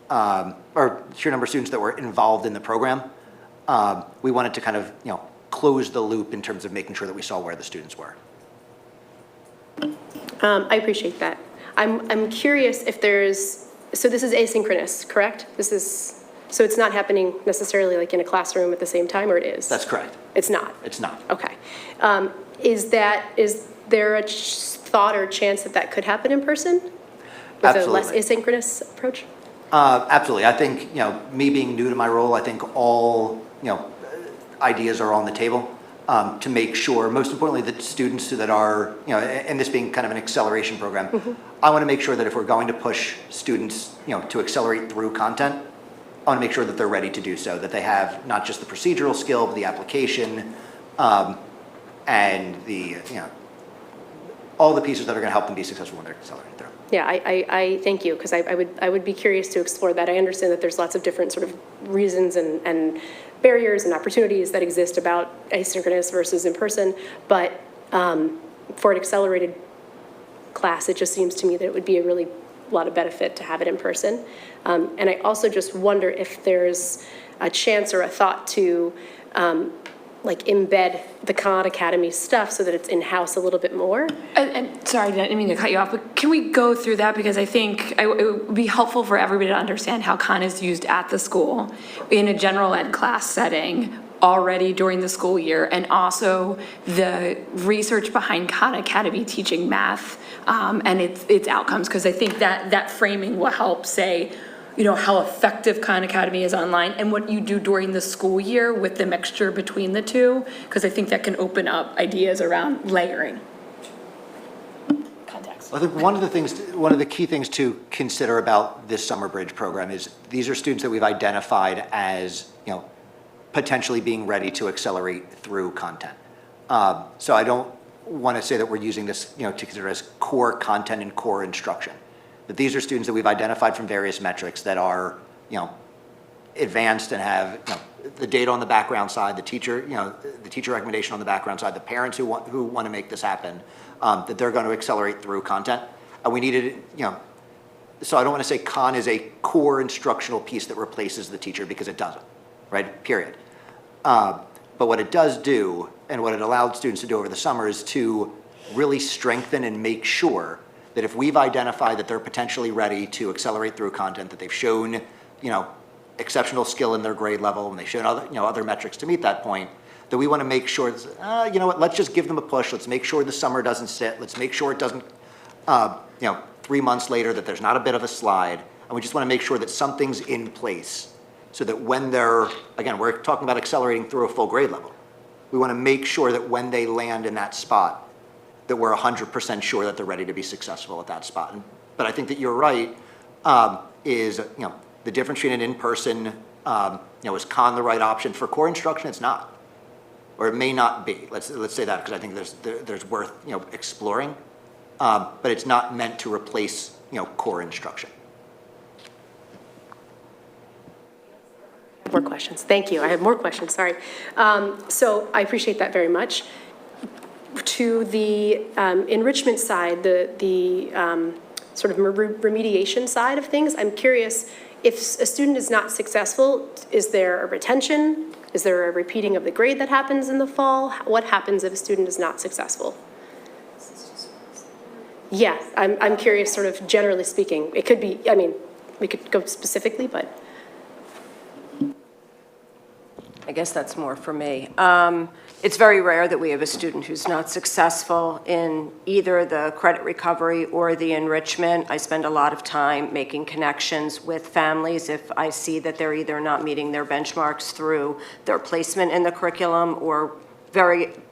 or sheer number of students that were involved in the program, we wanted to kind of, close the loop in terms of making sure that we saw where the students were. I appreciate that. I'm curious if so this is asynchronous, correct? So it's not happening necessarily like in a classroom at the same time, or it is? That's correct. It's not? It's not. Okay. Is there a thought or chance that could happen in person? With Absolutely. a less asynchronous approach? Absolutely. I think, me being new to my role, I think all, ideas are on the table to make sure, most importantly, that students that are, and this being kind of an acceleration program, I want to make sure that if we're going to push students, to accelerate through content, I want to make sure that they're ready to do so, that they have not just the procedural skill, but the application, and the, all the pieces that are going to help them be successful when they're accelerating through. Yeah, I thank you, because I would be curious to explore that. I understand that there's lots of different sort of reasons and barriers and opportunities that exist about asynchronous versus in person, but for an accelerated class, it just seems to me that it would be a really lot of benefit to have it in person. And I also just wonder if there's a chance or a thought to like embed the Khan Academy stuff so that it's in-house a little bit more. And sorry, I didn't mean to cut you off, but can we go through that? Because I think it would be helpful for everybody to understand how Khan is used at the school in a general ed class setting already during the school year, and also the research behind Khan Academy teaching math and its outcomes, because I think that framing will help say, how effective Khan Academy is online and what you do during the school year with the mixture between the two, because I think that can open up ideas around layering. Context. I think one of the key things to consider about this Summer Bridge program is these are students that we've identified as, potentially being ready to accelerate through content. So I don't want to say that we're using this, to consider as core content and core instruction. That these are students that we've identified from various metrics that are, advanced and have, the data on the background side, the teacher recommendation on the background side, the parents who want to make this happen, that they're going to accelerate through content. And we needed, so I don't want to say Khan is a core instructional piece that replaces the teacher, because it doesn't, right? Period. But what it does do, and what it allowed students to do over the summer, is to really strengthen and make sure that if we've identified that they're potentially ready to accelerate through content, that they've shown, exceptional skill in their grade level, and they've shown other metrics to meet that point, that we want to make sure, let's just give them a push. Let's make sure the summer doesn't sit. Let's make sure it doesn't, 3 months later, that there's not a bit of a slide. And we just want to make sure that something's in place so that when they're, again, we're talking about accelerating through a full grade level. We want to make sure that when they land in that spot, that we're 100% sure that they're ready to be successful at that spot. But I think that you're right, is, the difference between an in-person, is Khan the right option for core instruction? It's not. Or it may not be. Let's say that, because I think there's worth, exploring. But it's not meant to replace, core instruction. More questions. Thank you. I have more questions. Sorry. So I appreciate that very much. To the enrichment side, the sort of remediation side of things, I'm curious, if a student is not successful, is there a retention? Is there a repeating of the grade that happens in the fall? What happens if a student is not successful? Yeah, I'm curious, sort of generally speaking. It could be, we could go specifically, but. I guess that's more for me. It's very rare that we have a student who's not successful in either the credit recovery or the enrichment. I spend a lot of time making connections with families if I see that they're either not meeting their benchmarks through their placement in the curriculum, or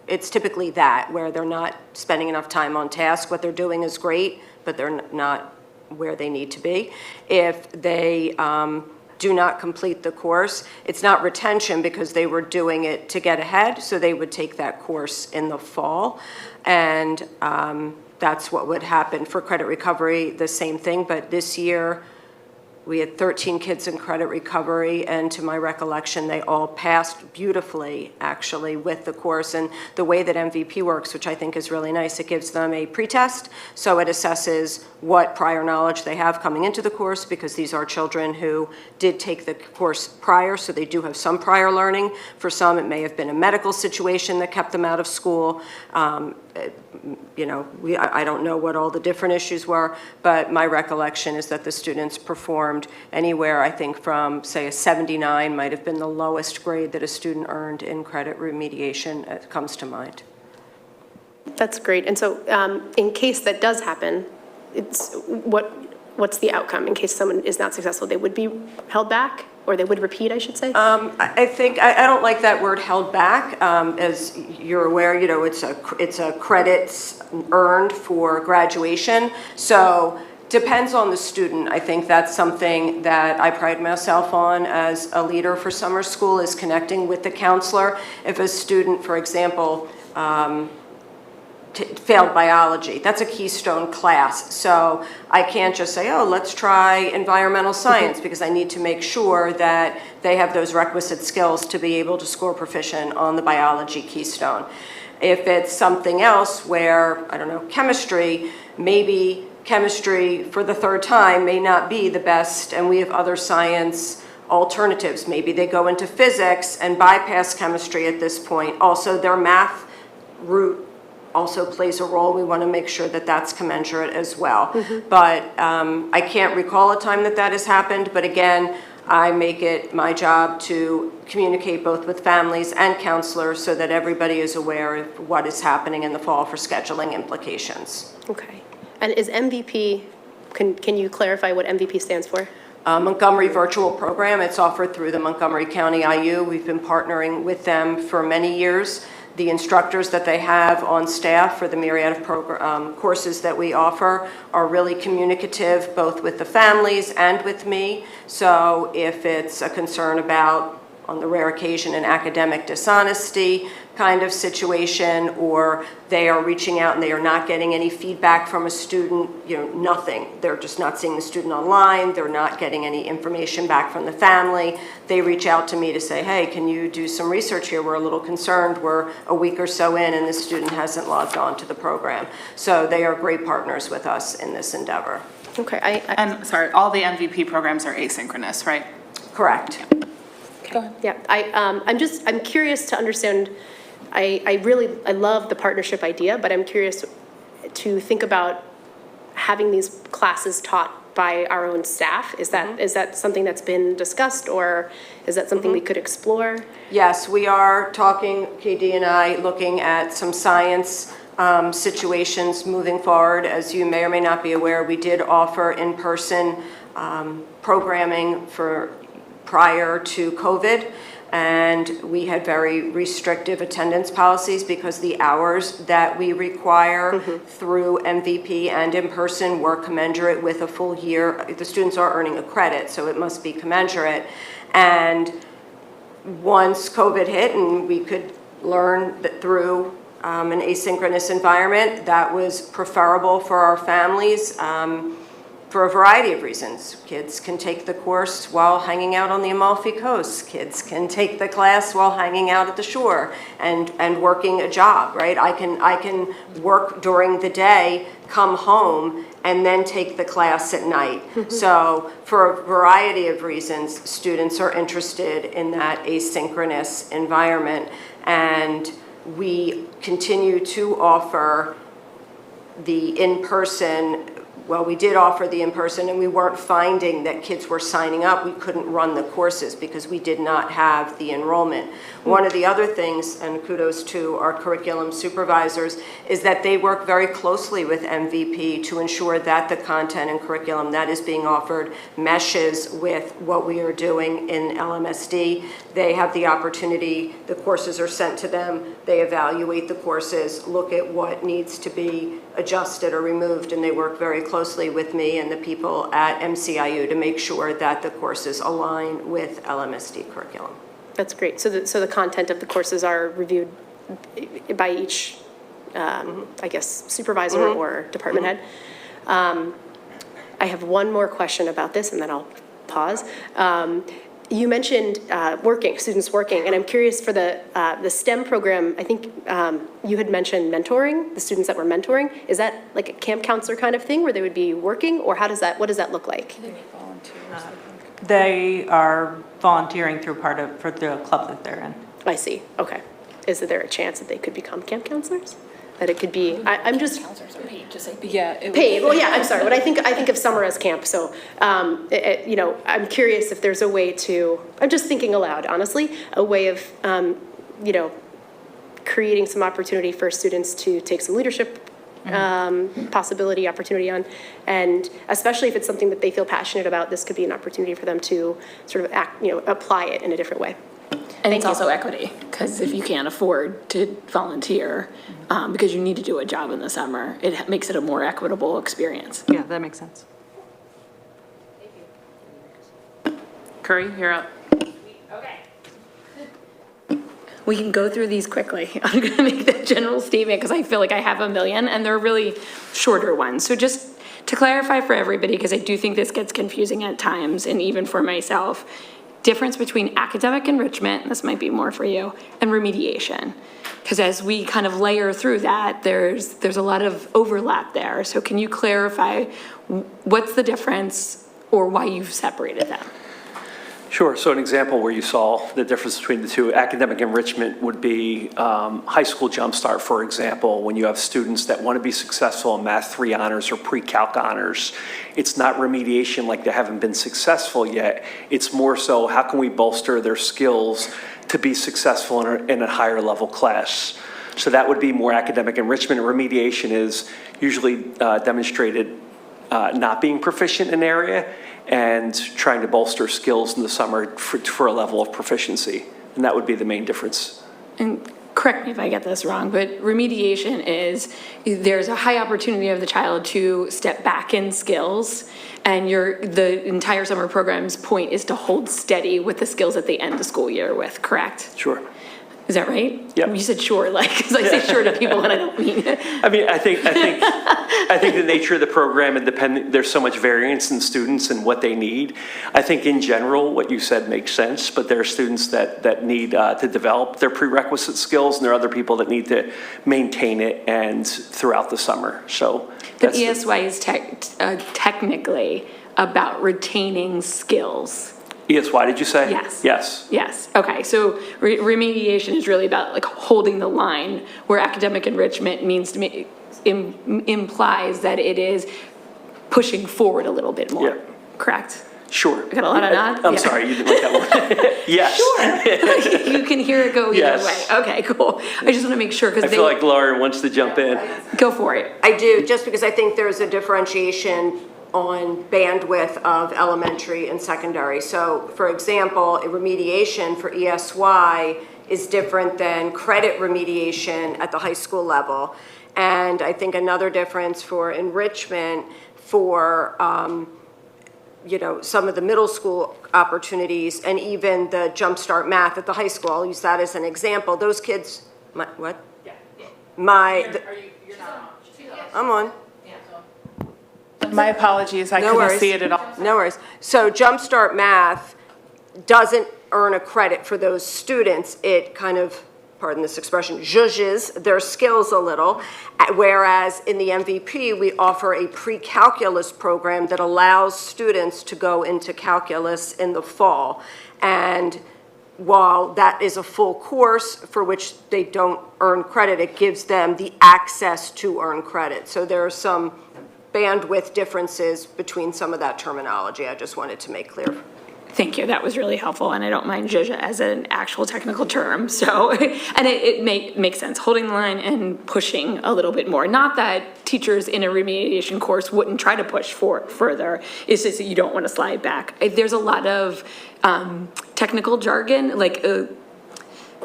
it's typically that, where they're not spending enough time on task. What they're doing is great, but they're not where they need to be. If they do not complete the course, it's not retention because they were doing it to get ahead, so they would take that course in the fall. And that's what would happen for credit recovery, the same thing. But this year, we had 13 kids in credit recovery, and to my recollection, they all passed beautifully, actually, with the course. And the way that MVP works, which I think is really nice, it gives them a pretest, so it assesses what prior knowledge they have coming into the course, because these are children who did take the course prior, so they do have some prior learning. For some, it may have been a medical situation that kept them out of school. I don't know what all the different issues were, but my recollection is that the students performed anywhere, I think, from, say, a 79 might have been the lowest grade that a student earned in credit remediation. It comes to mind. That's great. And so in case that does happen, what's the outcome? In case someone is not successful, they would be held back? Or they would repeat, I should say? I think, I don't like that word held back. As you're aware, it's a credits earned for graduation. So Depends on the student. I think that's something that I pride myself on as a leader for summer school, is connecting with the counselor. If a student, for example, failed biology, that's a keystone class. So I can't just say, oh, let's try environmental science, because I need to make sure that they have those requisite skills to be able to score proficient on the biology keystone. If it's something else where, I don't know, chemistry, maybe chemistry for the third time may not be the best, and we have other science alternatives. Maybe they go into physics and bypass chemistry at this point. Also, their math route also plays a role. We want to make sure that that's commensurate as well. But I can't recall a time that that has happened, but again, I make it my job to communicate both with families and counselors so that everybody is aware of what is happening in the fall for scheduling implications. Okay. And is MVP, can you clarify what MVP stands for? Montgomery Virtual Program. It's offered through the Montgomery County IU. We've been partnering with them for many years. The instructors that they have on staff for the myriad of courses that we offer are really communicative, both with the families and with me. So if it's a concern about, on the rare occasion, an academic dishonesty kind of situation, or they are reaching out and they are not getting any feedback from a student, nothing. They're just not seeing the student online. They're not getting any information back from the family. They reach out to me to say, hey, can you do some research here? We're a little concerned. We're a week or so in and the student hasn't logged on to the program. So they are great partners with us in this endeavor. Okay. And sorry, all the MVP programs are asynchronous, right? Correct. Go ahead. Yeah, I'm curious to understand. I love the partnership idea, but I'm curious to think about having these classes taught by our own staff. Is that something that's been discussed, or is that something we could explore? Yes, we are talking, KD and I, looking at some science situations moving forward. As you may or may not be aware, we did offer in-person programming prior to COVID. And we had very restrictive attendance policies because the hours that we require through MVP and in person were commensurate with a full year. The students are earning a credit, so it must be commensurate. And once COVID hit and we could learn that through an asynchronous environment, that was preferable for our families. For a variety of reasons. Kids can take the course while hanging out on the Amalfi Coast. Kids can take the class while hanging out at the shore and working a job, right? I can work during the day, come home, and then take the class at night. So for a variety of reasons, students are interested in that asynchronous environment, and we continue to offer the in-person. Well, we did offer the in-person, and we weren't finding that kids were signing up. We couldn't run the courses because we did not have the enrollment. One of the other things, and kudos to our curriculum supervisors, is that they work very closely with MVP to ensure that the content and curriculum that is being offered meshes with what we are doing in LMSD. They have the opportunity, the courses are sent to them, they evaluate the courses, look at what needs to be adjusted or removed, and they work very closely with me and the people at MCIU to make sure that the courses align with LMSD curriculum. That's great. So the content of the courses are reviewed by each, I guess, supervisor or department head. I have one more question about this, and then I'll pause. You mentioned students working, and I'm curious for the STEM program. I think you had mentioned mentoring, the students that were mentoring. Is that like a camp counselor kind of thing where they would be working, or what does that look like? They are volunteering for the club that they're in. I see. Okay. Is there a chance that they could become camp counselors? That it could be. I'm just. Counselors are paid to say paid. Well, yeah. I'm sorry, but I think of summer as camp. So, I'm curious if there's a way to. I'm just thinking aloud, honestly, a way of, creating some opportunity for students to take some leadership. Opportunity on, and especially if it's something that they feel passionate about, this could be an opportunity for them to sort of apply it in a different way. And it's also equity, because if you can't afford to volunteer because you need to do a job in the summer, it makes it a more equitable experience. Yeah, that makes sense. Curry, you're up. We can go through these quickly. I'm going to make the general statement because I feel like I have a million and they're really shorter ones. So just to clarify for everybody, because I do think this gets confusing at times and even for myself, difference between academic enrichment, this might be more for you, and remediation. Because as we kind of layer through that, there's a lot of overlap there. So can you clarify what's the difference or why you've separated them? Sure. So an example where you saw the difference between the two, academic enrichment would be high school jumpstart, for example, when you have students that want to be successful in Math 3 honors or pre-calc honors. It's not remediation like they haven't been successful yet. It's more so how can we bolster their skills to be successful in a higher level class. So that would be more academic enrichment. And remediation is usually demonstrated not being proficient in an area and trying to bolster skills in the summer for a level of proficiency. And that would be the main difference. And correct me if I get this wrong, but remediation is there's a high opportunity of the child to step back in skills, and the entire summer program's point is to hold steady with the skills at the end of the school year with, correct? Sure. Is that right? Yep. You said sure, because I say sure to people when I don't mean it. I mean, I think the nature of the program and there's so much variance in students and what they need. I think in general, what you said makes sense, but there are students that need to develop their prerequisite skills, and there are other people that need to maintain it and throughout the summer. So, but ESY is technically about retaining skills. ESY, did you say? Yes. Yes. Yes. Okay. So remediation is really about like holding the line, where academic enrichment means to implies that it is pushing forward a little bit more. Yeah. Correct? Sure. I got a lot of nods? I'm Yeah. sorry, you didn't like that one. Yes. Sure. You can hear it go either Yes. way. Okay, cool. I just want to make sure because I feel like Lauren wants to jump in. Go for it. I do, just because I think there's a differentiation on bandwidth of elementary and secondary. So, for example, a remediation for ESY is different than credit remediation at the high school level. And I think another difference for enrichment for some of the middle school opportunities and even the Jumpstart Math at the high school, I'll use that as an example. Those kids, what? Yeah. You're not on. I'm on. My apologies, I couldn't see it at all. No worries. So Jumpstart Math doesn't earn a credit for those students. It kind of, pardon this expression, zhuzhes their skills a little, whereas in the MVP, we offer a pre-calculus program that allows students to go into calculus in the fall. And while that is a full course for which they don't earn credit, it gives them the access to earn credit. So there are some bandwidth differences between some of that terminology. I just wanted to make clear. Thank you. That was really helpful, and I don't mind zhuzh as an actual technical term. So, and it makes sense, holding the line and pushing a little bit more. Not that teachers in a remediation course wouldn't try to push further. It's just that you don't want to slide back. There's a lot of technical jargon, like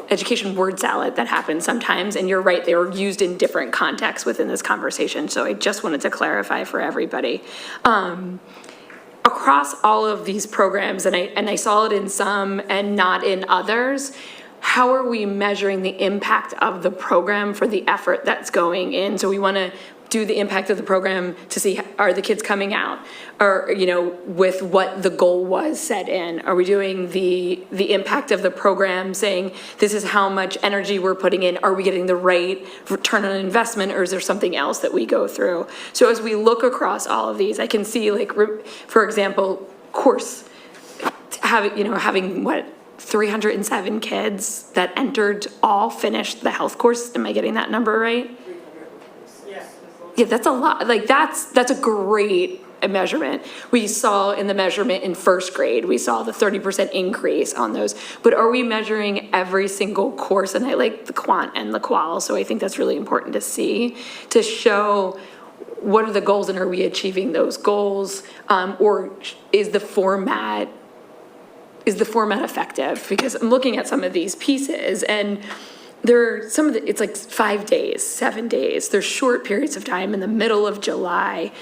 education word salad that happens sometimes, and you're right, they were used in different contexts within this conversation. So I just wanted to clarify for everybody. Across all of these programs, and I saw it in some and not in others, how are we measuring the impact of the program for the effort that's going in? So we want to do the impact of the program to see, are the kids coming out, or with what the goal was set in? Are we doing the impact of the program, saying this is how much energy we're putting in? Are we getting the right return on investment, or is there something else that we go through? So as we look across all of these, I can see, like, for example, course, having what, 307 kids that entered all finished the health course. Am I getting that number right? Yeah, that's a lot. Like that's a great measurement. We saw in the measurement in first grade, we saw the 30% increase on those. But are we measuring every single course? And I like the quant and the qual, so I think that's really important to see, to show what are the goals and are we achieving those goals, or is the format effective? Because I'm looking at some of these pieces, and there are some of the, it's like 5 days, 7 days. There's short periods of time in the middle of July.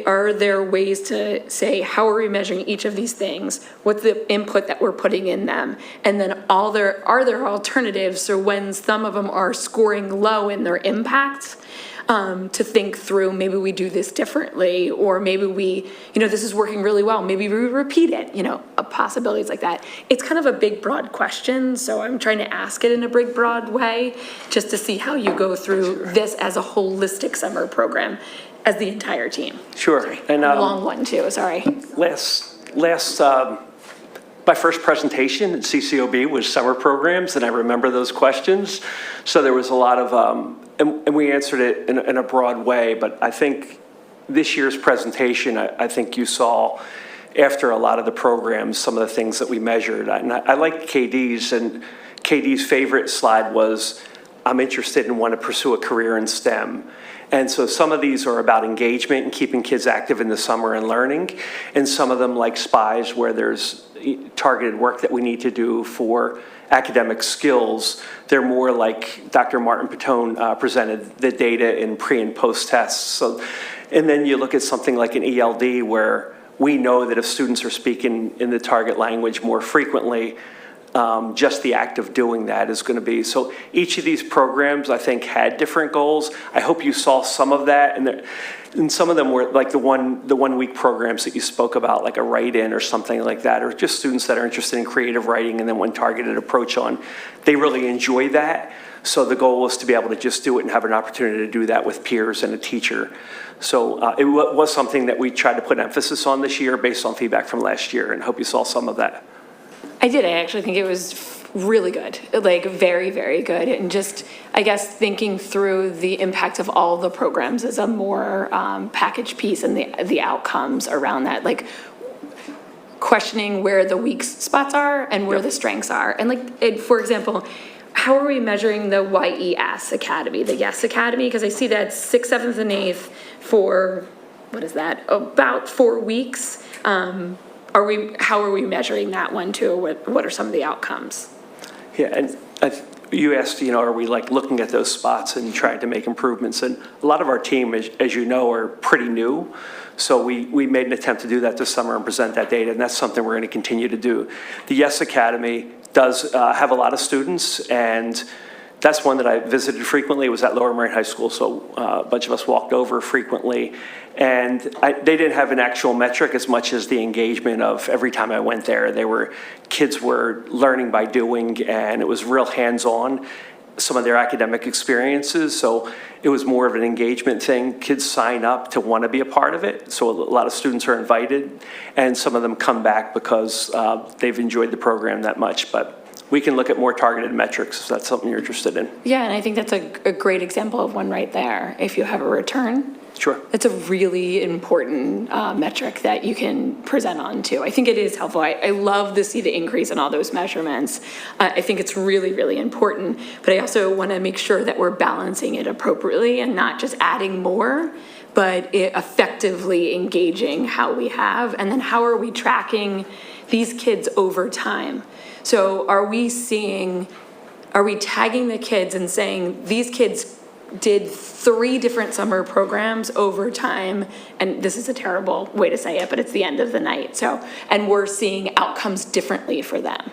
Are there ways to say, how are we measuring each of these things? What's the input that we're putting in them? And then are there alternatives? So when some of them are scoring low in their impact, to think through, maybe we do this differently, or maybe we, this is working really well, maybe we repeat it, possibilities like that. It's kind of a big, broad question, so I'm trying to ask it in a big, broad way, just to see how you go through this as a holistic summer program, as the entire team. Sure. Sorry. And a long one too, sorry. My first presentation at CCOB was summer programs, and I remember those questions. So there was a lot of, and we answered it in a broad way, but I think this year's presentation, I think you saw after a lot of the programs, some of the things that we measured. And I liked KD's, and KD's favorite slide was, I'm interested and want to pursue a career in STEM. And so some of these are about engagement and keeping kids active in the summer and learning. And some of them, like SPIES, where there's targeted work that we need to do for academic skills, they're more like Dr. Martin Patone presented the data in pre and post tests. So, and then you look at something like an ELD, where we know that if students are speaking in the target language more frequently, just the act of doing that is going to be. So each of these programs, I think, had different goals. I hope you saw some of that, and some of them were like the 1 week programs that you spoke about, like a write-in or something like that, or just students that are interested in creative writing and then one targeted approach on. They really enjoy that. So the goal was to be able to just do it and have an opportunity to do that with peers and a teacher. So it was something that we tried to put emphasis on this year based on feedback from last year, and hope you saw some of that. I did. I actually think it was really good, like very, very good. And just, I guess, thinking through the impact of all the programs as a more packaged piece and the outcomes around that, like questioning where the weak spots are and where the strengths are. And like, for example, how are we measuring the YES Academy, the YES Academy? Because I see that 6th, 7th, and 8th for, what is that, about 4 weeks. How are we measuring that one too? What are some of the outcomes? Yeah, and you asked, are we like looking at those spots and trying to make improvements? And a lot of our team, as you know, are pretty new. So we made an attempt to do that this summer and present that data, and that's something we're going to continue to do. The YES Academy does have a lot of students, and that's one that I visited frequently. It was at Lower Merion High School, so a bunch of us walked over frequently. And they didn't have an actual metric as much as the engagement of every time I went there. Kids were learning by doing, and it was real hands-on, some of their academic experiences. So it was more of an engagement thing. Kids sign up to want to be a part of it. So a lot of students are invited, and some of them come back because they've enjoyed the program that much. But we can look at more targeted metrics if that's something you're interested in. Yeah, and I think that's a great example of one right there. If you have a return, sure, that's a really important metric that you can present on too. I think it is helpful. I love to see the increase in all those measurements. I think it's really, really important, but I also want to make sure that we're balancing it appropriately and not just adding more, but effectively engaging how we have, and then how are we tracking these kids over time? So are we tagging the kids and saying, these kids did 3 different summer programs over time, and this is a terrible way to say it, but it's the end of the night. So, and we're seeing outcomes differently for them.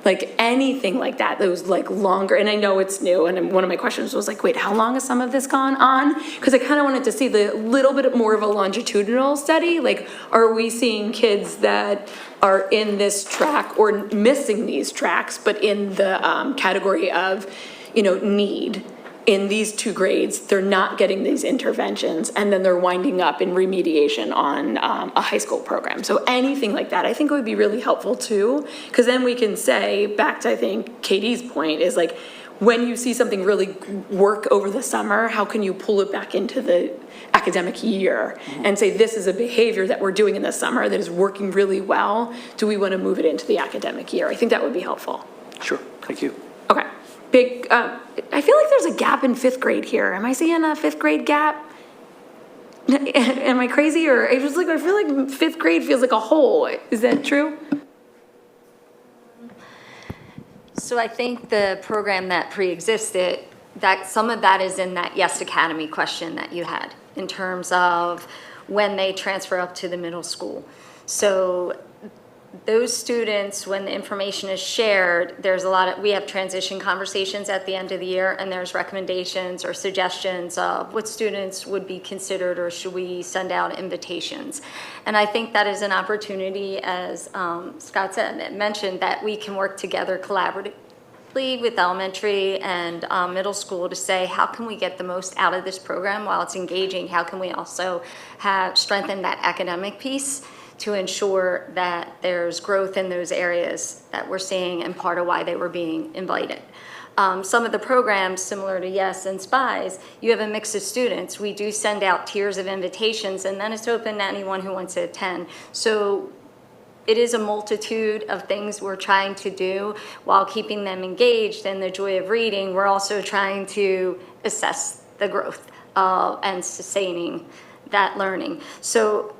Like anything like that, those like longer, and I know it's new, and one of my questions was like, wait, how long has some of this gone on? Because I kind of wanted to see the little bit more of a longitudinal study. Like, are we seeing kids that are in this track or missing these tracks, but in the category of, need? In these 2 grades, they're not getting these interventions, and then they're winding up in remediation on a high school program. So anything like that, I think would be really helpful too, because then we can say, back to I think Katie's point, is like, when you see something really work over the summer, how can you pull it back into the academic year and say, this is a behavior that we're doing in the summer that is working really well. Do we want to move it into the academic year? I think that would be helpful. Sure, thank you. Okay. I feel like there's a gap in 5th grade here. Am I seeing a 5th grade gap? Am I crazy? Or I feel like 5th grade feels like a hole. Is that true? So I think the program that pre-existed, that some of that is in that Yes Academy question that you had in terms of when they transfer up to the middle school. So those students, when the information is shared, there's a lot of, we have transition conversations at the end of the year, and there's recommendations or suggestions of what students would be considered, or should we send out invitations. And I think that is an opportunity, as Scott said, mentioned, that we can work together collaboratively with elementary and middle school to say, how can we get the most out of this program while it's engaging? How can we also strengthen that academic piece to ensure that there's growth in those areas that we're seeing, and part of why they were being invited. Some of the programs, similar to Yes and SPIES, you have a mix of students. We do send out tiers of invitations, and then it's open to anyone who wants to attend. So it is a multitude of things we're trying to do while keeping them engaged in the joy of reading. We're also trying to assess the growth and sustaining that learning. So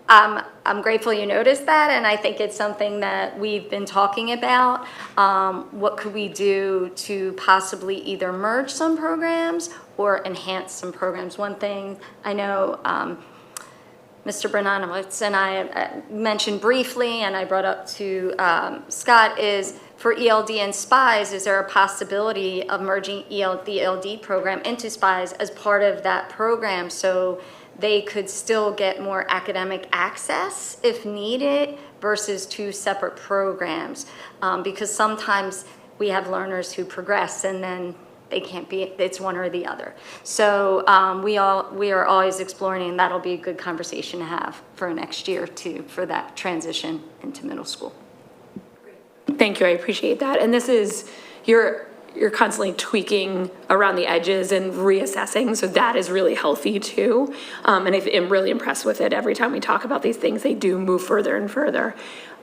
I'm grateful you noticed that, and I think it's something that we've been talking about. What could we do to possibly either merge some programs or enhance some programs? One thing I know Mr. Bernanowitz and I mentioned briefly, and I brought up to Scott, is for ELD and SPIES, is there a possibility of merging the ELD program into SPIES as part of that program, so they could still get more academic access if needed versus two separate programs? Because sometimes we have learners who progress and then they can't be, it's one or the other. So we are always exploring, and that'll be a good conversation to have for next year too, for that transition into middle school. Thank you, I appreciate that. And this is, you're constantly tweaking around the edges and reassessing, so that is really healthy too. And I'm really impressed with it. Every time we talk about these things, they do move further and further.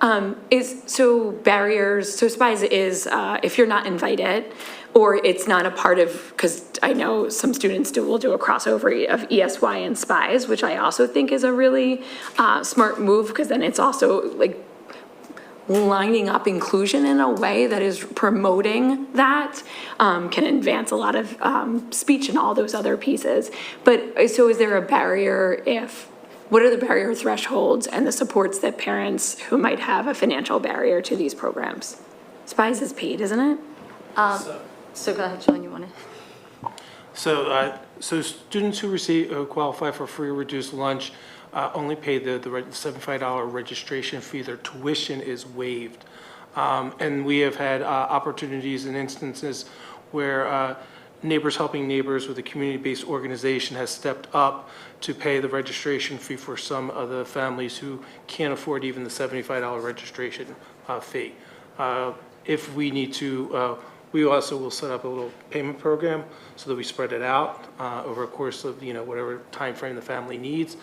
So barriers, so SPIES is, if you're not invited, or it's not a part of, because I know some students will do a crossover of ESY and SPIES, which I also think is a really smart move, because then it's also like lining up inclusion in a way that is promoting that, can advance a lot of speech and all those other pieces. But so is there a barrier what are the barrier thresholds and the supports that parents who might have a financial barrier to these programs? SPIES is paid, isn't it? So go ahead, Sean, you want to? So students who qualify for free or reduced lunch only pay the $75 registration fee. Their tuition is waived. And we have had opportunities and instances where Neighbors Helping Neighbors with a community-based organization has stepped up to pay the registration fee for some of the families who can't afford even the $75 registration fee. If we need to, we also will set up a little payment program so that we spread it out over a course of whatever time frame the family needs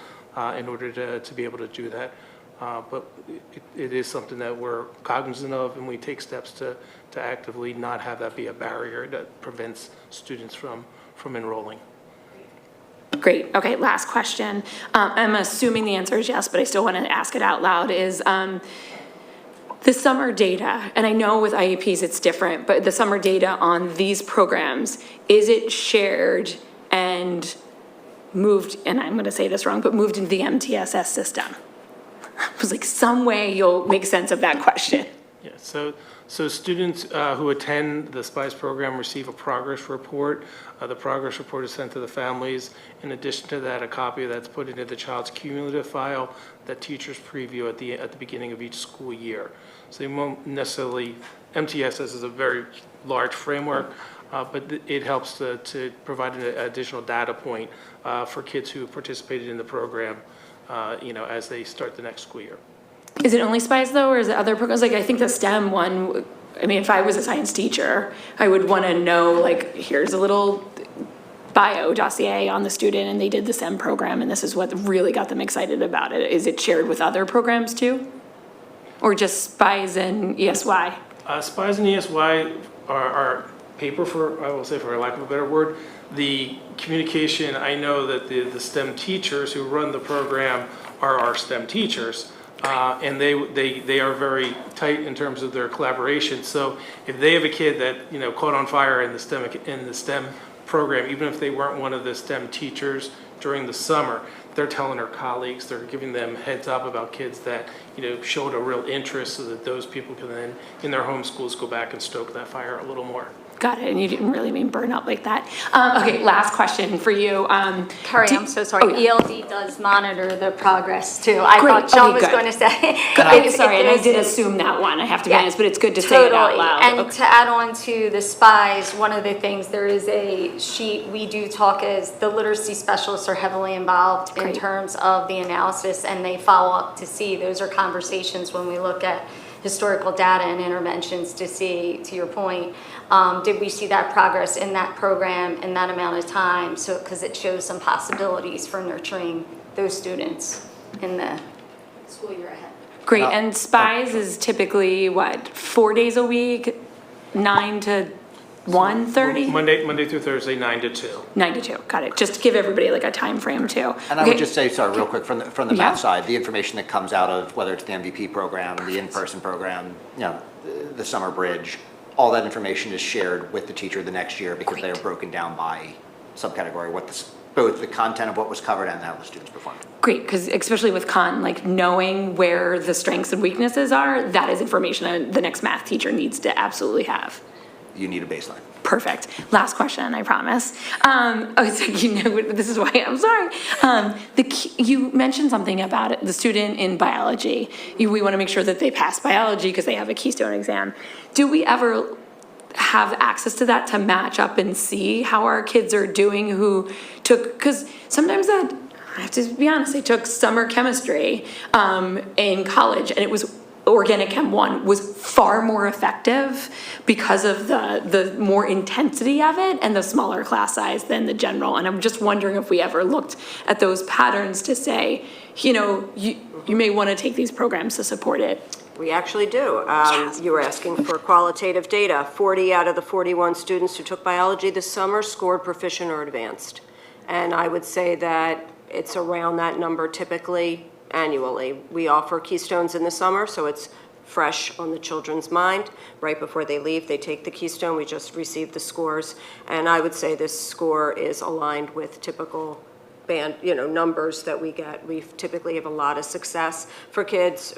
in order to be able to do that. But it is something that we're cognizant of, and we take steps to actively not have that be a barrier that prevents students from enrolling. Great. Okay, last question. I'm assuming the answer is yes, but I still want to ask it out loud, is the summer data, and I know with IEPs it's different, but the summer data on these programs, is it shared and moved, and I'm going to say this wrong, but moved into the MTSS system? It was like some way you'll make sense of that question. Yeah, so students who attend the SPIES program receive a progress report. The progress report is sent to the families. In addition to that, a copy that's put into the child's cumulative file that teachers preview at the beginning of each school year. So they won't necessarily, MTSS is a very large framework, but it helps to provide an additional data point for kids who participated in the program, as they start the next school year. Is it only SPIES though, or is it other programs? Like I think the STEM one, I mean, if I was a science teacher, I would want to know, like, here's a little bio dossier on the student and they did the STEM program and this is what really got them excited about it. Is it shared with other programs too? Or just SPIES and ESY? SPIES and ESY are paper, for, I will say, for lack of a better word. The communication, I know that the STEM teachers who run the program are our STEM teachers. And they are very tight in terms of their collaboration. So if they have a kid that, you know, caught on fire in the STEM program, even if they weren't one of the STEM teachers during the summer, they're telling their colleagues, they're giving them heads up about kids that, you know, showed a real interest, so that those people can then, in their home schools, go back and stoke that fire a little more. Got it, and you didn't really mean burn up like that. Okay, last question for you. Carrie, I'm so sorry. ELD does monitor the progress too. I Great. thought Sean Okay, was good. going to say. I'm sorry, and I did It's- assume that one, I have to be Yeah, honest, but it's good to say it out totally. loud. And Okay. to add on to the SPIES, one of the things, there is a sheet we do talk as the literacy specialists are heavily involved in Great. terms of the analysis, and they follow up to see, those are conversations when we look at historical data and interventions to see, to your point, did we see that progress in that program in that amount of time? So, because it shows some possibilities for nurturing those students in the school year ahead. Great, and SPIES is typically, what, 4 days a week, 9 to 1:30? Monday through Thursday, 9 to 2. 9 to 2, got it, just to give everybody like a time frame too. And I Okay. would just say, sorry, real quick, from the Yeah. math side, the information that comes out of, whether it's the MVP program, the in-person program, you know, the summer bridge, all that information is shared with the teacher the next year, because they are broken down by subcategory, both the content of what was covered and how the students performed. Great, because especially with like knowing where the strengths and weaknesses are, that is information the next math teacher needs to absolutely have. You need a baseline. Perfect. Last question, I promise. So you know, this is why I'm sorry. You mentioned something about it, the student in biology. We want to make sure that they pass biology because they have a Keystone exam. Do we ever have access to that to match up and see how our kids are doing who took, because sometimes that, I have to be honest, I took summer chemistry in college, and it was Organic Chem 1 was far more effective because of the more intensity of it and the smaller class size than the general. And I'm just wondering if we ever looked at those patterns to say, you know, you may want to take these programs to support it. We actually do. You were asking for qualitative data. 40 out of the 41 students who took biology this summer scored proficient or advanced. And I would say that it's around that number typically annually. We offer Keystones in the summer, so it's fresh on the children's mind. Right before they leave, they take the Keystone. We just received the scores. And I would say this score is aligned with typical band, numbers that we get. We typically have a lot of success for kids.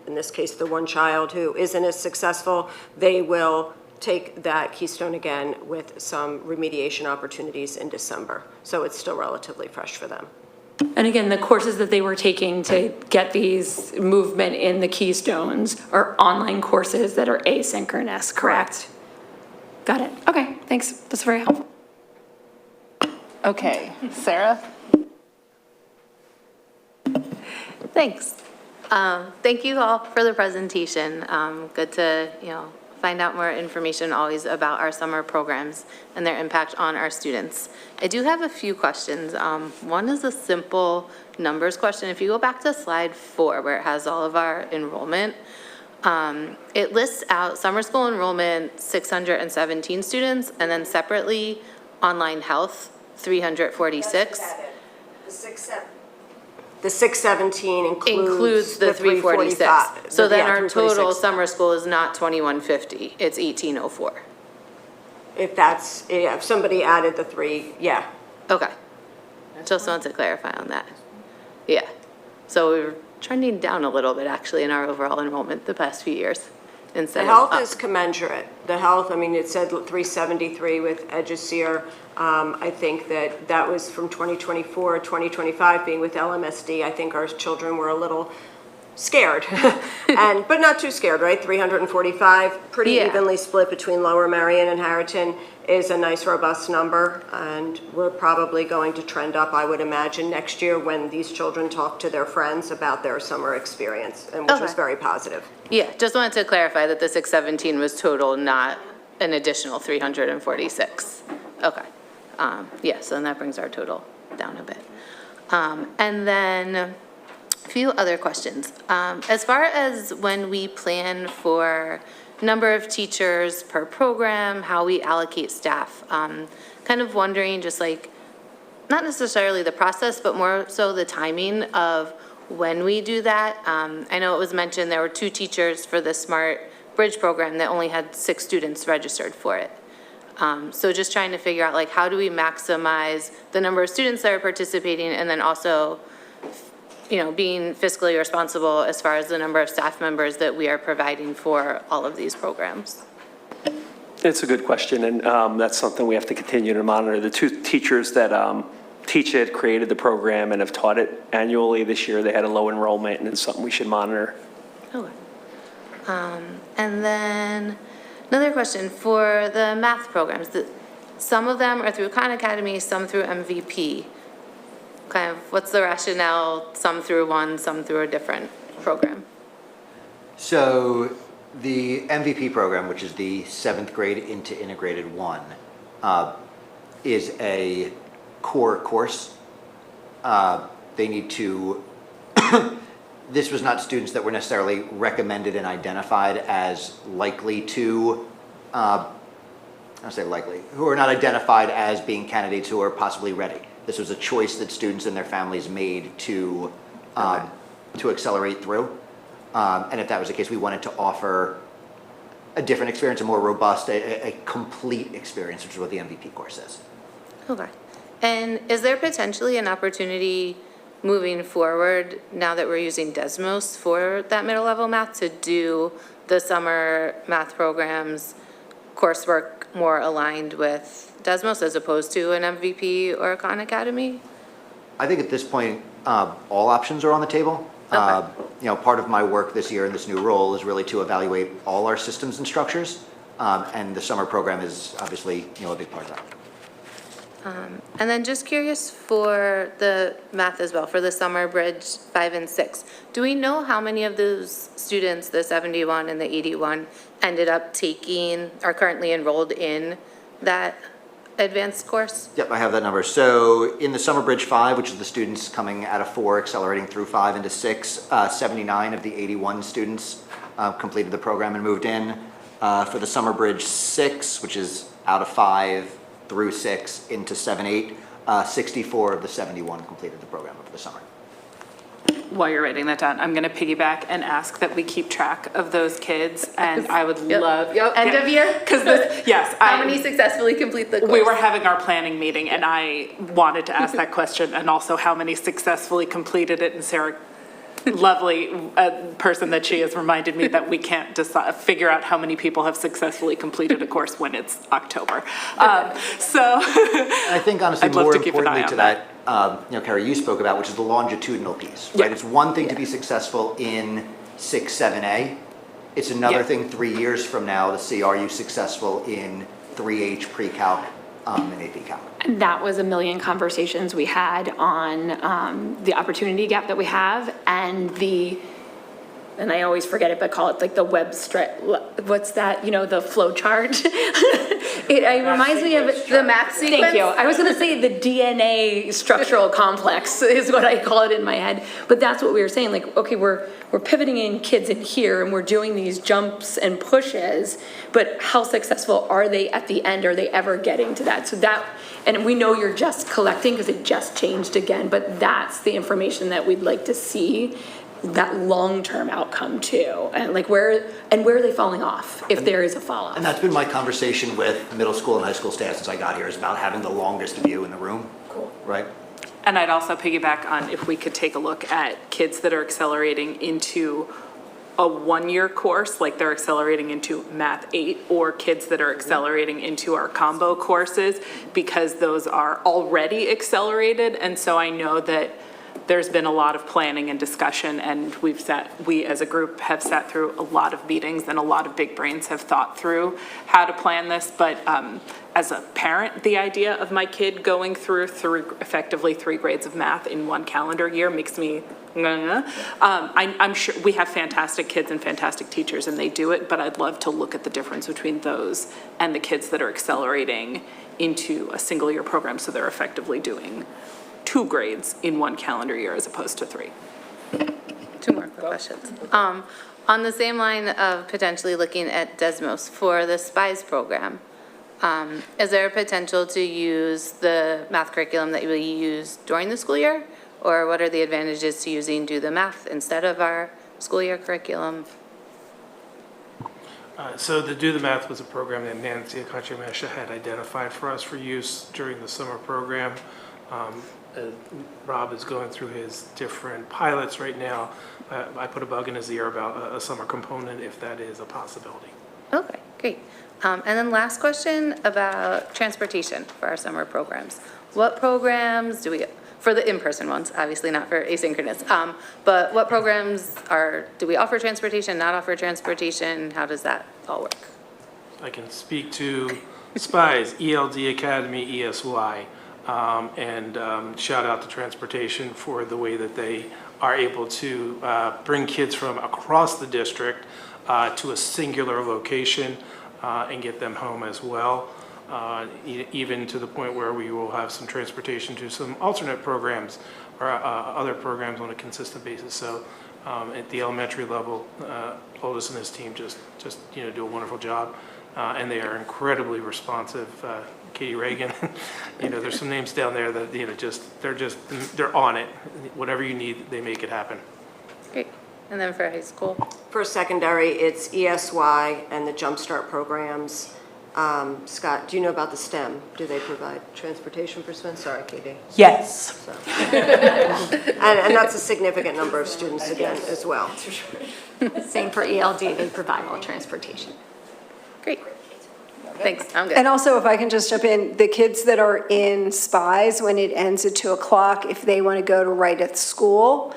In this case, the one child who isn't as successful, they will take that Keystone again with some remediation opportunities in December. So it's still relatively fresh for them. And again, the courses that they were taking to get these movement in the Keystones are online courses that are asynchronous, correct? Got it. Okay, thanks. That's very helpful. Okay, Sarah? Thanks. Thank you all for the presentation. Good to, find out more information always about our summer programs and their impact on our students. I do have a few questions. One is a simple numbers question. If you go back to slide 4, where it has all of our enrollment, it lists out summer school enrollment, 617 students, and then separately online health, 346. The 617 Includes the 346. So then Yeah, our 346. total summer school is not 2150, it's 1804. If somebody added the 3, yeah. Okay. Just wanted to clarify on that. Yeah. So we were trending down a little bit actually in our overall enrollment the past few years. The health is commensurate. The health, it said 373 with Eduseer. I think that was from 2024, 2025 being with LMSD. I think our children were a little scared, but not too scared, right? 345, pretty evenly split between Lower Merion and Harriton is a nice robust number, and we're probably going to trend up, I would imagine, next year when these children talk to their friends about their summer experience, and which was very positive. Yeah, just wanted to clarify that the 617 was total, not an additional 346. Okay. Yeah, so then that brings our total down a bit. And then a few other questions. As far as when we plan for number of teachers per program, how we allocate staff, kind of wondering just like, not necessarily the process, but more so the timing of when we do that. I know it was mentioned there were 2 teachers for the Smart Bridge program that only had 6 students registered for it. So just trying to figure out, like, how do we maximize the number of students that are participating, and then also, you know, being fiscally responsible as far as the number of staff members that we are providing for all of these programs? It's a good question, and that's something we have to continue to monitor. The 2 teachers that teach it, created the program, and have taught it annually this year, they had a low enrollment, and it's something we should monitor. Okay. And then another question for the math programs. Some of them are through Khan Academy, some through MVP. Kind of, what's the rationale, some through one, some through a different program? So the MVP program, which is the 7th grade into integrated 1, is a core course. They need to, this was not students that were necessarily recommended and identified as likely to, I say likely, who are not identified as being candidates who are possibly ready. This was a choice that students and their families made to accelerate through. And if that was the case, we wanted to offer a different experience, a more robust, a complete experience, which is what the MVP course is. Okay. And is there potentially an opportunity moving forward, now that we're using Desmos for that middle level math, to do the summer math programs coursework more aligned with Desmos as opposed to an MVP or a Khan Academy? I think at this point, all options are on the table. Okay. You know, part of my work this year in this new role is really to evaluate all our systems and structures, and the summer program is obviously, you know, a big part of that. And then just curious for the math as well, for the summer bridge 5 and 6, do we know how many of those students, the 71 and the 81, ended up taking, are currently enrolled in that advanced course? Yep, I have that number. So in the summer bridge 5, which is the students coming out of 4, accelerating through 5 into 6, 79 of the 81 students completed the program and moved in. For the summer bridge 6, which is out of 5 through 6 into 7, 8, 64 of the 71 completed the program over the summer. While you're writing that down, I'm going to piggyback and ask that we keep track of those kids, and I would love... End of year? Because yes. How many successfully complete the course? We were having our planning meeting, and I wanted to ask that question, and also how many successfully completed it, and Sarah, lovely person that she is, reminded me that we can't figure out how many people have successfully completed a course when it's October. So I think honestly, I'd love more to keep an eye importantly on to that, you know, Carrie, you spoke about, which is the longitudinal piece, right? It's one thing to be successful in 6, 7A. It's another thing 3 years from now to see, are you successful in 3H pre-calc and AP calc? And that was a million conversations we had on the opportunity gap that we have and and I always forget it, but call it like the what's that, you know, the flow chart. It reminds me of the math sequence. Thank you. I was going to say the DNA structural complex is what I call it in my head. But that's what we were saying. Like, okay, we're pivoting in kids in here and we're doing these jumps and pushes, but how successful are they at the end? Are they ever getting to that? So that, and we know you're just collecting because it just changed again, but that's the information that we'd like to see, that long-term outcome too, and like where are they falling off if there is a fall off? And that's been my conversation with middle school and high school staff since I got here, is about having the longest view in the room. Cool. Right? And I'd also piggyback on if we could take a look at kids that are accelerating into a one-year course, like they're accelerating into Math 8, or kids that are accelerating into our combo courses, because those are already accelerated. And so I know that there's been a lot of planning and discussion, and we as a group have sat through a lot of meetings, and a lot of big brains have thought through how to plan this. But as a parent, the idea of my kid going through effectively 3 grades of math in one calendar year makes me I'm sure we have fantastic kids and fantastic teachers, and they do it, but I'd love to look at the difference between those and the kids that are accelerating into a single year program, so they're effectively doing 2 grades in one calendar year as opposed to 3. 2 more questions. On the same line of potentially looking at Desmos for the SPIES program, is there a potential to use the math curriculum that you will use during the school year? Or what are the advantages to using Do the Math instead of our school year curriculum? So the Do the Math was a program that Nancy Akachimesha had identified for us for use during the summer program. Rob is going through his different pilots right now. I put a bug in his ear about a summer component if that is a possibility. Okay, great. And then last question about transportation for our summer programs. What programs do we, for the in-person ones, obviously not for asynchronous, but what programs do we offer transportation, not offer transportation? How does that all work? I can speak to SPIES, ELD Academy, ESY, and shout out to transportation for the way that they are able to bring kids from across the district to a singular location and get them home as well, even to the point where we will have some transportation to some alternate programs or other programs on a consistent basis. So at the elementary level, Otis and his team just do a wonderful job, and they are incredibly responsive. Katie Reagan, there's some names down there that they're on it. Whatever you need, they make it happen. Great. And then for high school? For secondary, it's ESY and the Jumpstart programs. Scott, do you know about the STEM? Do they provide transportation for STEM? Sorry, Katie. Yes. So. and that's a significant number of students again as well. Same for ELD, they provide all transportation. Great. Thanks, I'm good. And also, if I can just jump in, the kids that are in SPIES, when it ends at 2 o'clock, if they want to go to Right at School,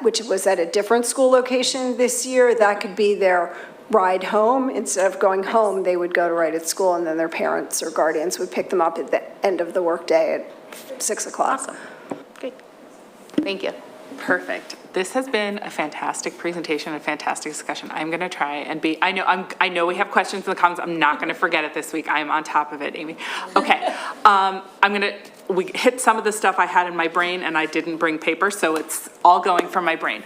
which was at a different school location this year, that could be their ride home. Instead of going home, they would go to Right at School, and then their parents or guardians would pick them up at the end of the workday at 6 o'clock. Awesome. Great. Thank you. Perfect. This has been a fantastic presentation, a fantastic discussion. I'm going to try and be, I know we have questions in the comments. I'm not going to forget it this week. I am on top of it, Amy. Okay. We hit some of the stuff I had in my brain and I didn't bring paper, so it's all going from my brain.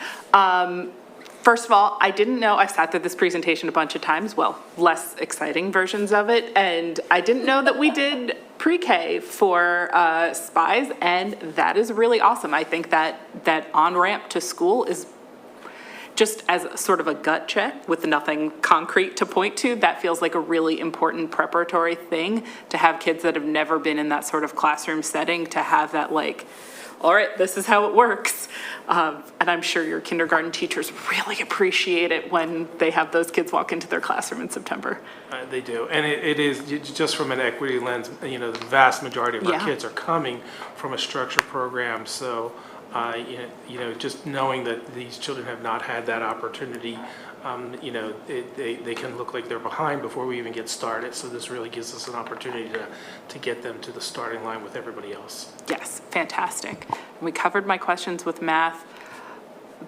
First of all, I didn't know, I sat through this presentation a bunch of times, well, less exciting versions of it, and I didn't know that we did pre-K for SPIES, and that is really awesome. I think that on-ramp to school is just as sort of a gut check with nothing concrete to point to. That feels like a really important preparatory thing to have kids that have never been in that sort of classroom setting, to have that like, all right, this is how it works. And I'm sure your kindergarten teachers really appreciate it when they have those kids walk into their classroom in September. They do, and it is just from an equity lens. The vast majority of our kids are coming from a structured program, so just knowing that these children have not had that opportunity, they can look like they're behind before we even get started. So this really gives us an opportunity to get them to the starting line with everybody else. Yes, fantastic. We covered my questions with math.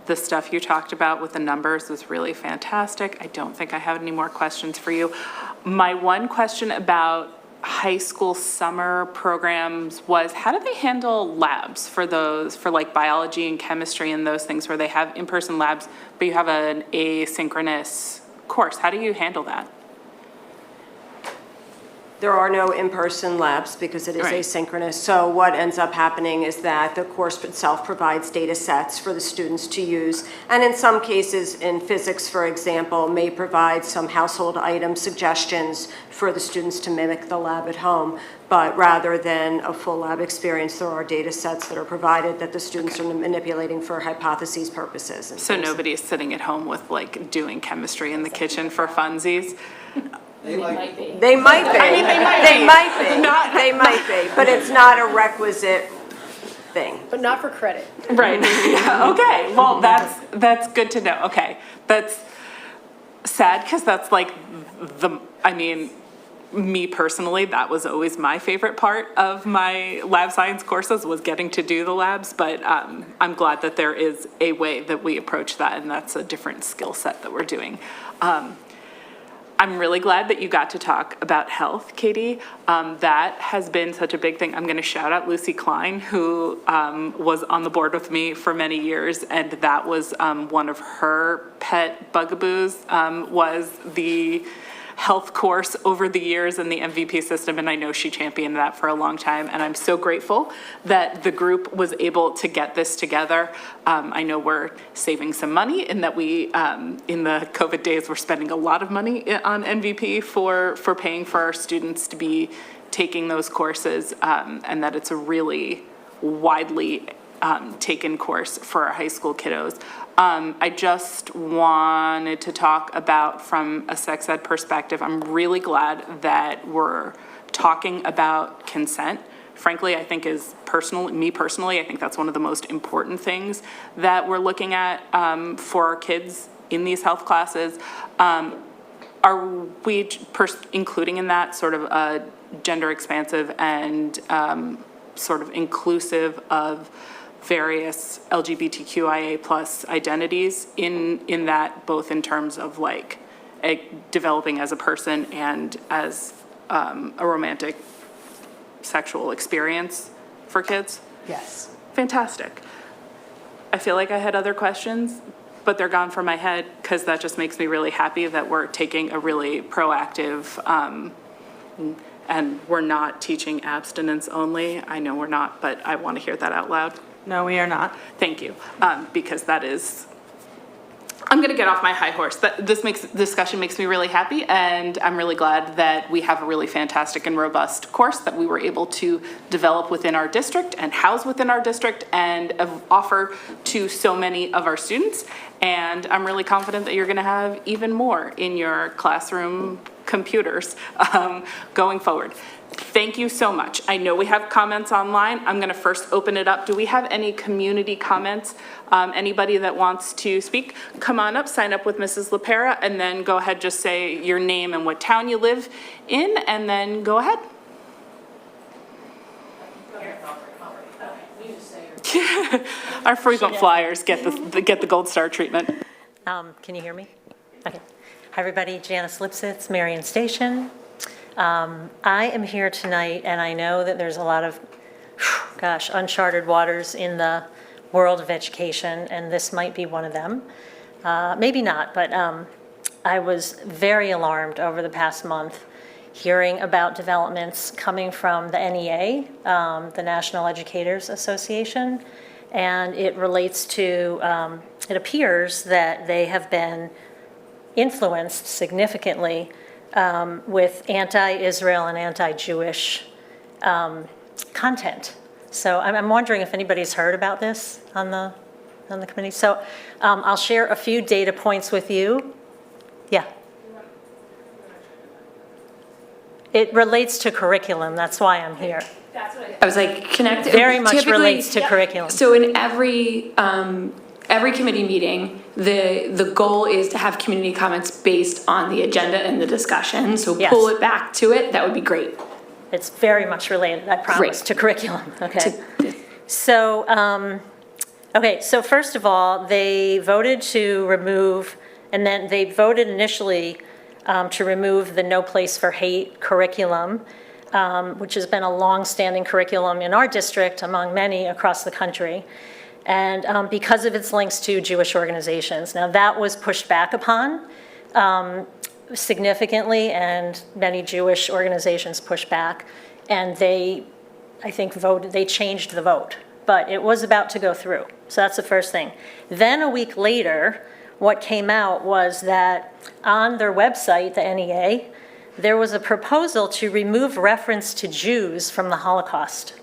The stuff you talked about with the numbers was really fantastic. I don't think I have any more questions for you. My one question about high school summer programs was, how do they handle labs for those, for like biology and chemistry and those things where they have in-person labs, but you have an asynchronous course? How do you handle that? There are no in-person labs because it is asynchronous. So what ends up happening is that the course itself provides data sets for the students to use. And in some cases, in physics, for example, may provide some household item suggestions for the students to mimic the lab at home. But rather than a full lab experience, there are data sets that are provided that the students are manipulating for hypotheses purposes. So nobody is sitting at home with like doing chemistry in the kitchen for funsies? They might be. They might be. They might be, but it's not a requisite thing. But not for credit. Right. Okay. Well, that's good to know. Okay. That's sad because that's like me personally, that was always my favorite part of my lab science courses, was getting to do the labs, but I'm glad that there is a way that we approach that, and that's a different skill set that we're doing. I'm really glad that you got to talk about health, Katie. That has been such a big thing. I'm going to shout out Lucy Klein, who was on the board with me for many years, and that was one of her pet bugaboos, was the health course over the years in the MVP system, and I know she championed that for a long time, and I'm so grateful that the group was able to get this together. I know we're saving some money in that we, in the COVID days, we're spending a lot of money on MVP for paying for our students to be taking those courses, and that it's a really widely taken course for our high school kiddos. I just wanted to talk about, from a sex ed perspective, I'm really glad that we're talking about consent. Frankly, I think me personally, I think that's one of the most important things that we're looking at for our kids in these health classes. Are we including in that sort of a gender expansive and sort of inclusive of various LGBTQIA plus identities in that, both in terms of like developing as a person and as a romantic sexual experience for kids? Yes. Fantastic. I feel like I had other questions, but they're gone from my head because that just makes me really happy that we're taking a really proactive, and we're not teaching abstinence only. I know we're not, but I want to hear that out loud. No, we are not. Thank you, because that is, I'm going to get off my high horse. This discussion makes me really happy, and I'm really glad that we have a really fantastic and robust course that we were able to develop within our district and house within our district and offer to so many of our students. And I'm really confident that you're going to have even more in your classroom computers going forward. Thank you so much. I know we have comments online. I'm going to first open it up. Do we have any community comments? Anybody that wants to speak, come on up, sign up with Mrs. LaPera, and then go ahead, just say your name and what town you live in, and then go ahead. Our frequent flyers get the gold star treatment. Can you hear me? Okay. Hi, everybody. Janice Lipsitz, Marion Station. I am here tonight, and I know that there's a lot of, uncharted waters in the world of education, and this might be one of them. Maybe not, but I was very alarmed over the past month hearing about developments coming from the NEA, the National Educators Association, and it relates to, it appears that they have been influenced significantly with anti-Israel and anti-Jewish content. So I'm wondering if anybody's heard about this on the committee. So I'll share a few data points with you. Yeah. It relates to curriculum. That's why I'm here. I was like, connect. Very much relates to curriculum. So in every committee meeting, the goal is to have community comments based on the agenda and the discussion. So Yes. pull it back to it. That would be great. It's very much related, I promise, to curriculum. Okay. So, so first of all, they voted to remove, and then they voted initially to remove the No Place for Hate curriculum, which has been a long-standing curriculum in our district among many across the country, and because of its links to Jewish organizations. Now, that was pushed back upon significantly, and many Jewish organizations pushed back, and they, I think, they changed the vote, but it was about to go through. So that's the first thing. Then a week later, what came out was that on their website, the NEA, there was a proposal to remove reference to Jews from the Holocaust.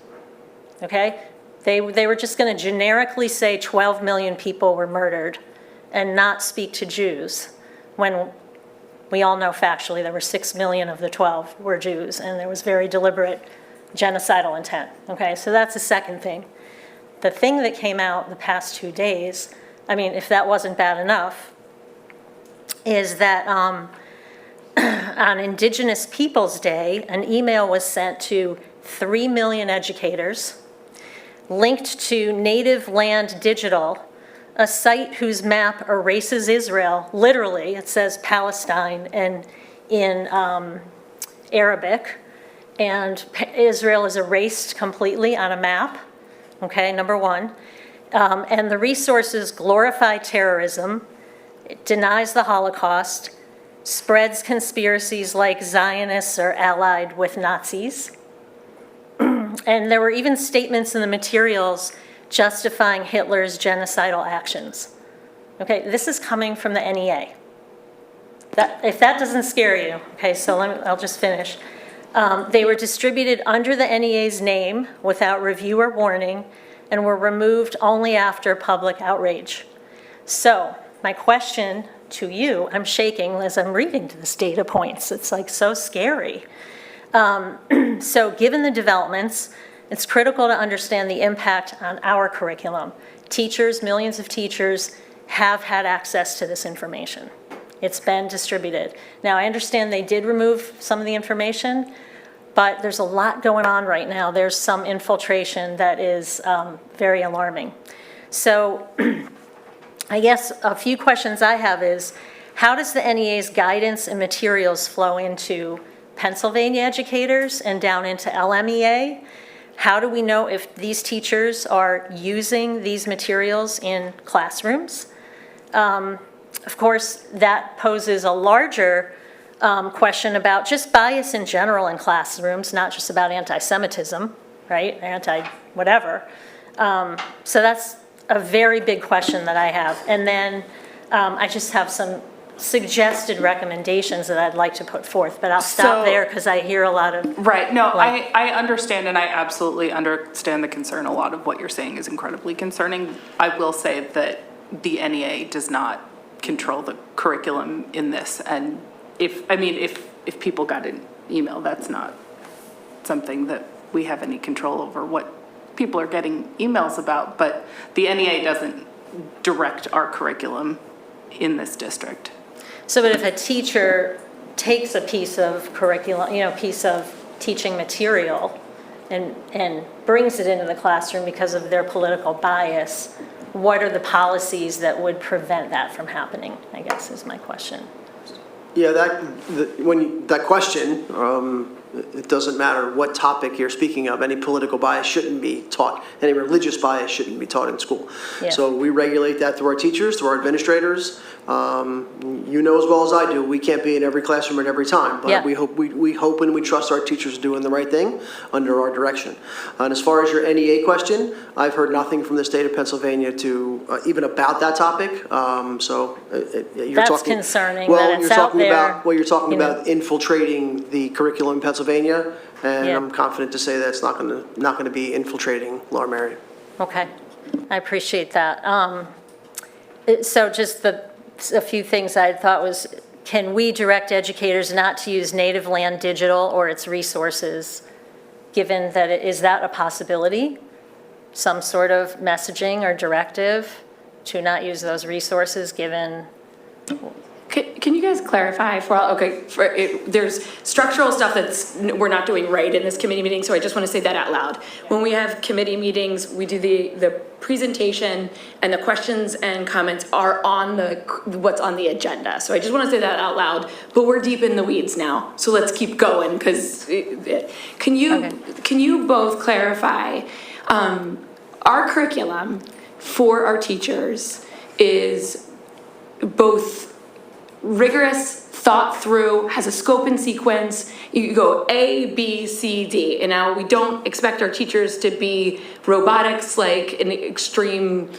Okay? They were just going to generically say 12 million people were murdered and not speak to Jews, when we all know factually there were 6 million of the 12 were Jews, and there was very deliberate genocidal intent. Okay, so that's the second thing. The thing that came out the past 2 days, I mean, if that wasn't bad enough, is that on Indigenous Peoples Day, an email was sent to 3 million educators linked to Native Land Digital, a site whose map erases Israel. Literally, it says Palestine and in Arabic, and Israel is erased completely on a map. Okay, number one. And the resources glorify terrorism, it denies the Holocaust, spreads conspiracies like Zionists are allied with Nazis. And there were even statements in the materials justifying Hitler's genocidal actions. Okay, this is coming from the NEA. If that doesn't scare you, okay, so I'll just finish. They were distributed under the NEA's name without review or warning and were removed only after public outrage. So my question to you, I'm shaking as I'm reading this data points. It's like so scary. So given the developments, it's critical to understand the impact on our curriculum. Teachers, millions of teachers, have had access to this information. It's been distributed. Now, I understand they did remove some of the information, but there's a lot going on right now. There's some infiltration that is very alarming. So I guess a few questions I have is, how does the NEA's guidance and materials flow into Pennsylvania educators and down into LMEA? How do we know if these teachers are using these materials in classrooms? Of course, that poses a larger question about just bias in general in classrooms, not just about anti-Semitism, right? Anti-whatever. So that's a very big question that I have. And then I just have some suggested recommendations that I'd like to put forth, but I'll stop there because I hear a lot of... Right, no, I understand, and I absolutely understand the concern. A lot of what you're saying is incredibly concerning. I will say that the NEA does not control the curriculum in this, and if people got an email, that's not something that we have any control over what people are getting emails about, but the NEA doesn't direct our curriculum in this district. So, but if a teacher takes a piece of curriculum, piece of teaching material and brings it into the classroom because of their political bias, what are the policies that would prevent that from happening, I guess is my question. Yeah, that question, it doesn't matter what topic you're speaking of. Any political bias shouldn't be taught. Any religious bias shouldn't be taught in school. Yeah. So we regulate that through our teachers, through our administrators. You know as well as I do, we can't be in every classroom at every time, but Yeah. we hope and we trust our teachers doing the right thing under our direction. And as far as your NEA question, I've heard nothing from the state of Pennsylvania to even about that topic. You're That's talking, concerning well, that it's you're out talking there. you're talking you know. about infiltrating the curriculum in Pennsylvania, and Yeah. I'm confident to say that it's not going to be infiltrating Lower Merion. Okay, I appreciate that. So just a few things I thought was, can we direct educators not to use native land digital or its resources, given that is that a possibility? Some sort of messaging or directive to not use those resources given? Can you guys clarify for all, there's structural stuff we're not doing right in this committee meeting, so I just want to say that out loud. When we have committee meetings, we do the presentation and the questions and comments are on what's on the agenda. So I just want to say that out loud, but we're deep in the weeds now, so let's keep going, because can you both clarify, our curriculum for our teachers is both rigorous, thought through, has a scope and sequence. You go A, B, C, D. And now we don't expect our teachers to be robotics, like an extreme,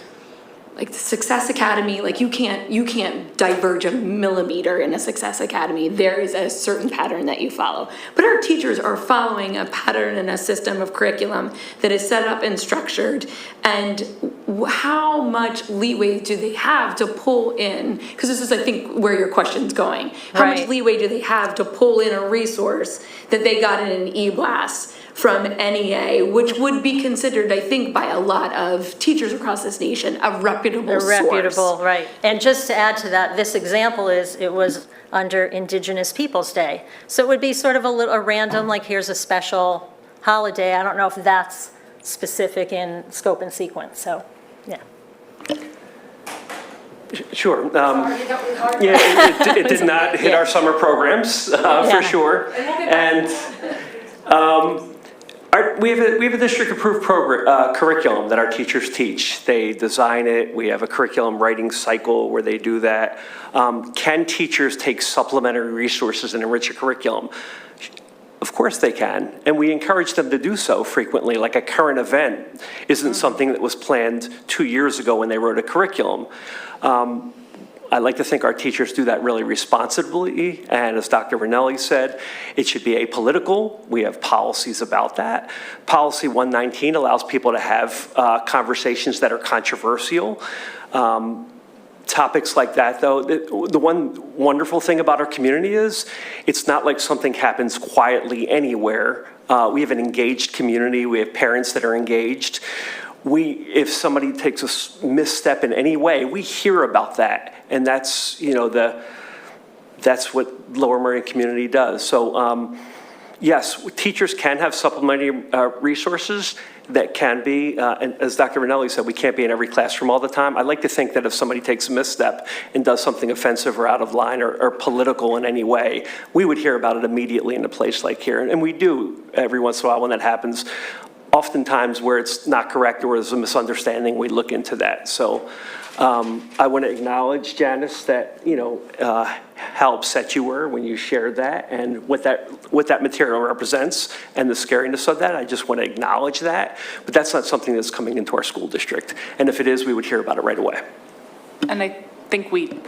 like the Success Academy. Like you can't diverge a millimeter in a Success Academy. There is a certain pattern that you follow. But our teachers are following a pattern and a system of curriculum that is set up and structured. And how much leeway do they have to pull in? Because this is, I think, where your question's going. How much leeway do they have to pull in a resource that they got in an e-blast from NEA, which would be considered, I think, by a lot of teachers across this nation, a reputable source. Right. And just to add to that, this example it was under Indigenous Peoples Day. So it would be sort of a random, like here's a special holiday. I don't know if that's specific in scope and sequence, so, yeah. Sure. It did not hit our summer programs, for sure. And We have a district-approved curriculum that our teachers teach. They design it. We have a curriculum writing cycle where they do that. Can teachers take supplementary resources and enrich a curriculum? Of course they can, and we encourage them to do so frequently. Like a current event isn't something that was planned 2 years ago when they wrote a curriculum. I like to think our teachers do that really responsibly, and as Dr. Ranelli said, it should be apolitical. We have policies about that. Policy 119 allows people to have conversations that are controversial. Topics like that, though, the one wonderful thing about our community is it's not like something happens quietly anywhere. We have an engaged community. We have parents that are engaged. If somebody takes a misstep in any way, we hear about that, and that's that's what Lower Merion community does. So yes, teachers can have supplementary resources that can be, and as Dr. Ranelli said, we can't be in every classroom all the time. I like to think that if somebody takes a misstep and does something offensive or out of line or political in any way, we would hear about it immediately in a place like here, and we do every once in a while when that happens. Oftentimes where it's not correct or there's a misunderstanding, we look into that. So I want to acknowledge, Janice, that how upset you were when you shared that and what that material represents and the scariness of that. I just want to acknowledge that, but that's not something that's coming into our school district. And if it is, we would hear about it right away. And I think we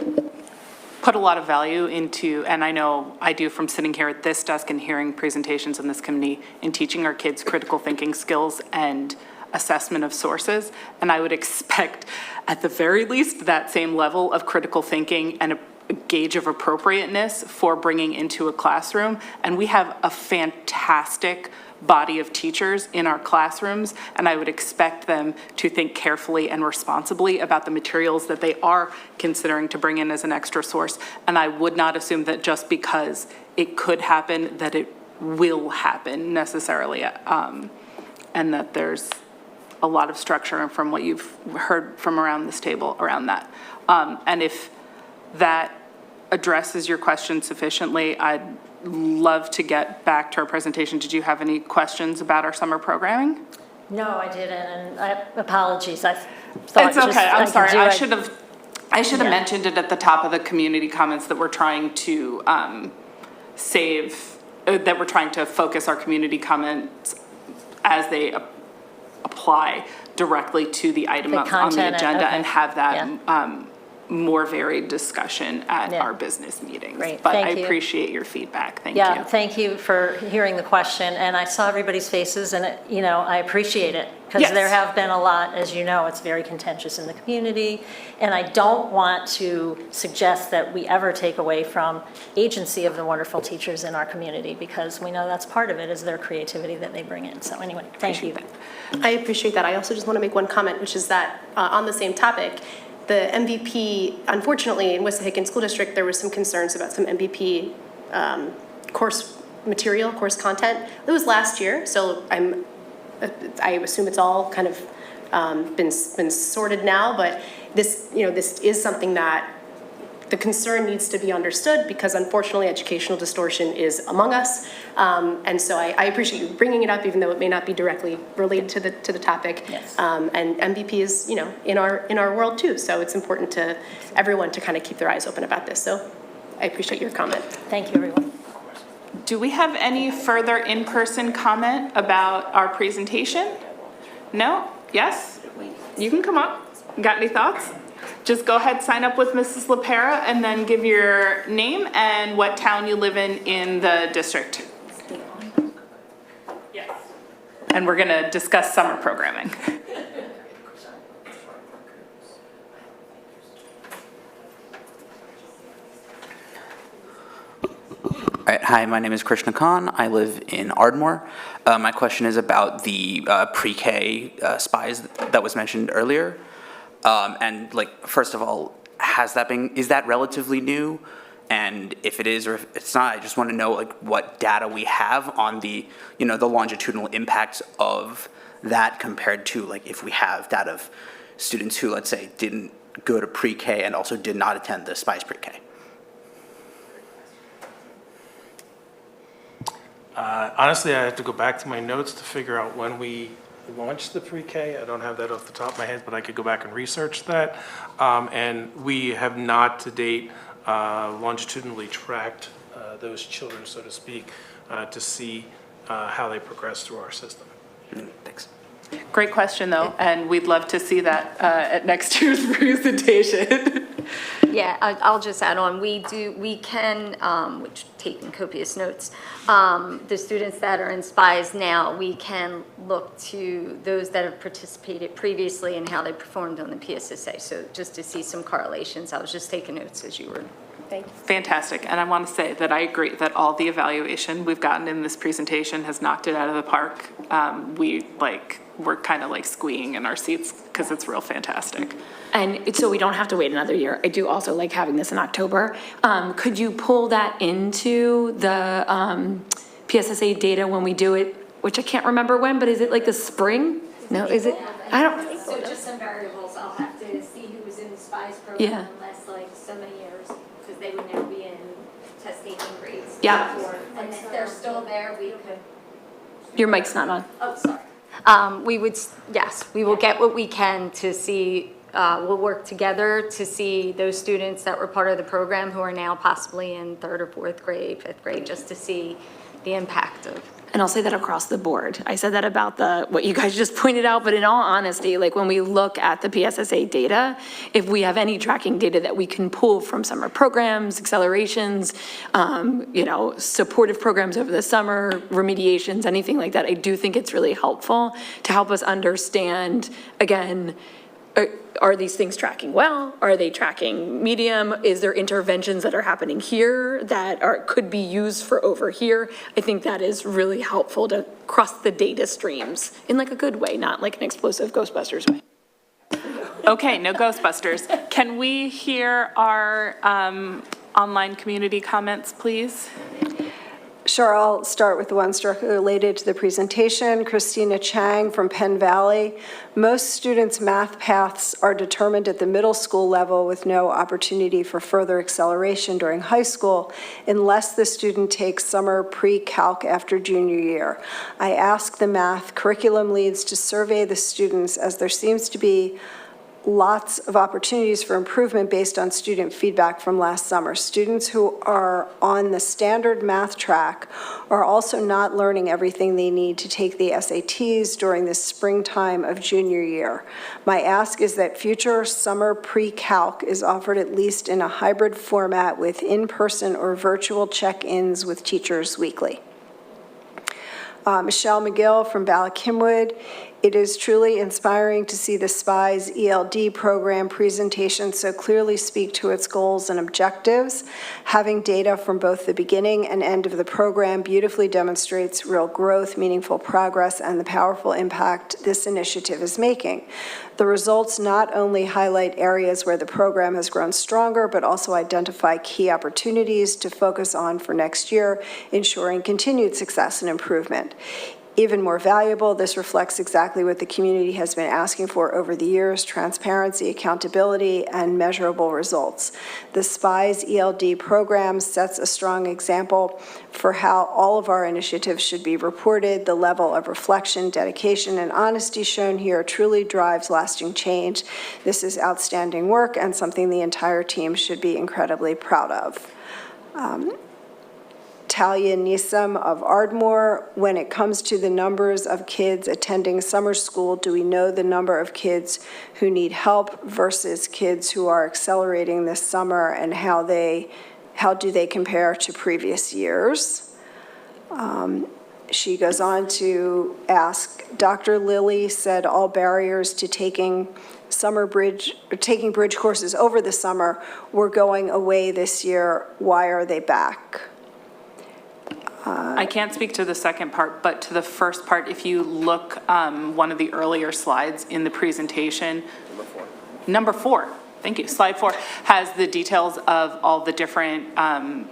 put a lot of value into, and I know I do from sitting here at this desk and hearing presentations in this committee, in teaching our kids critical thinking skills and assessment of sources. And I would expect, at the very least, that same level of critical thinking and a gauge of appropriateness for bringing into a classroom. And we have a fantastic body of teachers in our classrooms, and I would expect them to think carefully and responsibly about the materials that they are considering to bring in as an extra source. And I would not assume that just because it could happen, that it will happen necessarily, and that there's a lot of structure from what you've heard from around this table around that. And if that addresses your question sufficiently, I'd love to get back to our presentation. Did you have any questions about our summer programming? No, I didn't, and apologies. I thought it's okay. I'm sorry. I should have Yeah. mentioned it at the top of the community comments that we're trying to that we're trying to focus our community comments as they apply directly to the item on the content agenda okay. and have that more varied discussion at our business meetings. Great. But Thank I you. appreciate your feedback. Thank you. Yeah, thank you for hearing the question, and I saw everybody's faces, and I appreciate it, because Yes. there have been a lot, as you know, it's very contentious in the community, and I don't want to suggest that we ever take away from agency of the wonderful teachers in our community, because we know that's part of it, is their creativity that they bring in. So anyway, thank you. I appreciate that. I also just want to make one comment, which is that on the same topic, the MVP, unfortunately, in Wissahickon School District, there was some concerns about some MVP course material, course content. It was last year, so I assume it's all kind of been sorted now. But this is something that the concern needs to be understood, because unfortunately educational distortion is among us. And so I appreciate you bringing it up, even though it may not be directly related to the topic. Yes. And MVP is, in our world too. So it's important to everyone to kind of keep their eyes open about this. So I appreciate your comment. Thank you, everyone. Do we have any further in-person comment about our presentation? No? Yes? You can come up. Got any thoughts? Just go ahead, sign up with Mrs. LaPera, and then give your name and what town you live in the district. Yes. And we're going to discuss summer programming. All right, hi, my name is Krishna Khan. I live in Ardmore. My question is about the pre-K SPIES that was mentioned earlier. And first of all, is that relatively new? And if it is or if it's not, I just want to know what data we have on the, the longitudinal impacts of that compared to if we have data of students who, let's say, didn't go to pre-K and also did not attend the SPIES pre-K. Honestly, I have to go back to my notes to figure out when we launched the pre-K. I don't have that off the top of my head, but I could go back and research that. And we have not to date longitudinally tracked those children, so to speak, to see how they progress through our system. Thanks. Great question, though, and we'd love to see that at next year's presentation. Yeah, I'll just add on, we can, which taking copious notes, the students that are in SPIES now, we can look to those that have participated previously and how they performed on the PSSA. So just to see some correlations, I was just taking notes as you were. Thanks. Fantastic, and I want to say that I agree that all the evaluation we've gotten in this presentation has knocked it out of the park. We're kind of like squeeing in our seats because it's real fantastic. And so we don't have to wait another year. I do also like having this in October. Could you pull that into the PSSA data when we do it, which I can't remember when, but is it like the spring? No, is it? I don't. So just some variables, I'll have to see who was in the SPIES program Yeah. in last like so many years, because they would now be in test taking grades. Yeah. And if they're still there, we could. Your mic's not on. Oh, sorry. We would, yes, we will get what we can to see, we'll work together to see those students that were part of the program who are now possibly in 3rd or 4th grade, 5th grade, just to see the impact of. And I'll say that across the board. I said that about what you guys just pointed out, but in all honesty, like when we look at the PSSA data, if we have any tracking data that we can pull from summer programs, accelerations, supportive programs over the summer, remediations, anything like that, I do think it's really helpful to help us understand, again, are these things tracking well? Are they tracking medium? Is there interventions that are happening here that could be used for over here? I think that is really helpful to cross the data streams in like a good way, not like an explosive Ghostbusters way. Okay, no Ghostbusters. Can we hear our online community comments, please? Sure, I'll start with the ones directly related to the presentation. Christina Chang from Penn Valley. Most students' math paths are determined at the middle school level with no opportunity for further acceleration during high school unless the student takes summer pre-calc after junior year. I asked the math curriculum leads to survey the students as there seems to be lots of opportunities for improvement based on student feedback from last summer. Students who are on the standard math track are also not learning everything they need to take the SATs during the springtime of junior year. My ask is that future summer pre-calc is offered at least in a hybrid format with in-person or virtual check-ins with teachers weekly. Michelle McGill from Ballackinwood. It is truly inspiring to see the SPIES ELD program presentation so clearly speak to its goals and objectives. Having data from both the beginning and end of the program beautifully demonstrates real growth, meaningful progress, and the powerful impact this initiative is making. The results not only highlight areas where the program has grown stronger, but also identify key opportunities to focus on for next year, ensuring continued success and improvement. Even more valuable, this reflects exactly what the community has been asking for over the years: transparency, accountability, and measurable results. The SPIES ELD program sets a strong example for how all of our initiatives should be reported. The level of reflection, dedication, and honesty shown here truly drives lasting change. This is outstanding work and something the entire team should be incredibly proud of. Talia Nisam of Ardmore, when it comes to the numbers of kids attending summer school, do we know the number of kids who need help versus kids who are accelerating this summer, and how do they compare to previous years? She goes on to ask, Dr. Lilly said all barriers to taking bridge courses over the summer were going away this year. Why are they back? I can't speak to the second part, but to the first part, if you look one of the earlier slides in the presentation. Number four, thank you. Slide 4 has the details of all the different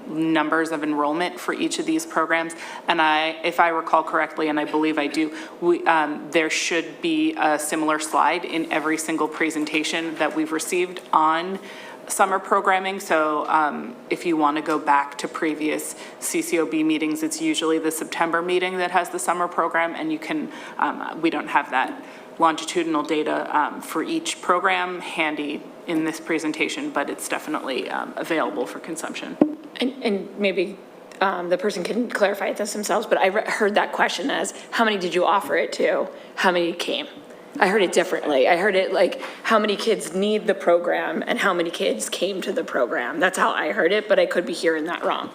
numbers of enrollment for each of these programs. And if I recall correctly, and I believe I do, there should be a similar slide in every single presentation that we've received on summer programming, so if you want to go back to previous CCOB meetings, it's usually the September meeting that has the summer program, and you can, we don't have that longitudinal data for each program handy in this presentation, but it's definitely available for consumption. And maybe the person can clarify this themselves, but I heard that question as, how many did you offer it to? How many came? I heard it differently. I heard it like, how many kids need the program and how many kids came to the program. That's how I heard it, but I could be hearing that wrong.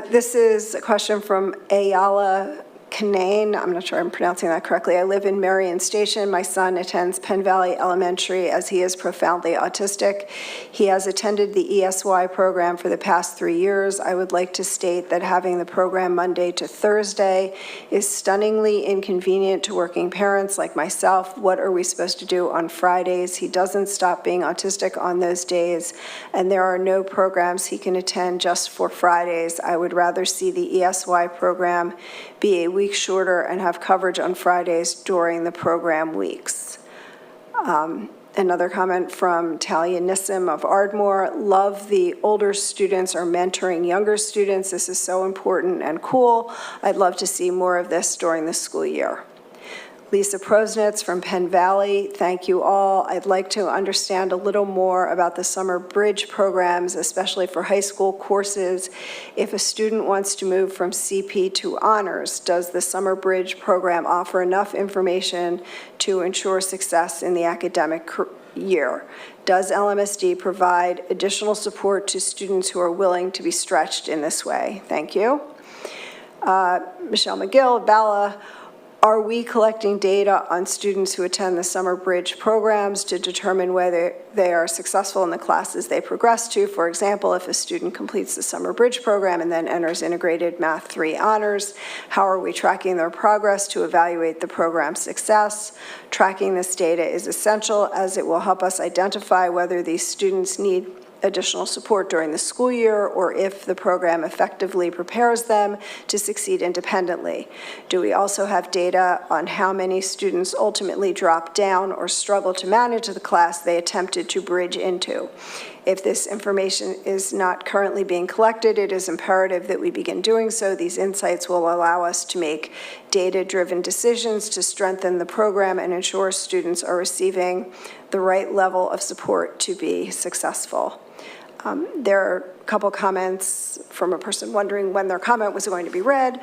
This is a question from Ayala Kanane. I'm not sure I'm pronouncing that correctly. I live in Marion Station. My son attends Penn Valley Elementary as he is profoundly autistic. He has attended the ESY program for the past 3 years. I would like to state that having the program Monday to Thursday is stunningly inconvenient to working parents like myself. What are we supposed to do on Fridays? He doesn't stop being autistic on those days, and there are no programs he can attend just for Fridays. I would rather see the ESY program be a week shorter and have coverage on Fridays during the program weeks. Another comment from Talia Nissim of Ardmore. Love the older students are mentoring younger students. This is so important and cool. I'd love to see more of this during the school year. Lisa Prosnitz from Penn Valley, thank you all. I'd like to understand a little more about the summer bridge programs, especially for high school courses. If a student wants to move from CP to honors, does the summer bridge program offer enough information to ensure success in the academic year? Does LMSD provide additional support to students who are willing to be stretched in this way? Thank you. Michelle McGill, Bala. Are we collecting data on students who attend the summer bridge programs to determine whether they are successful in the classes they progress to? For example, if a student completes the summer bridge program and then enters integrated Math 3 honors, how are we tracking their progress to evaluate the program's success? Tracking this data is essential as it will help us identify whether these students need additional support during the school year or if the program effectively prepares them to succeed independently. Do we also have data on how many students ultimately drop down or struggle to manage the class they attempted to bridge into? If this information is not currently being collected, it is imperative that we begin doing so. These insights will allow us to make data-driven decisions to strengthen the program and ensure students are receiving the right level of support to be successful. There are a couple comments from a person wondering when their comment was going to be read.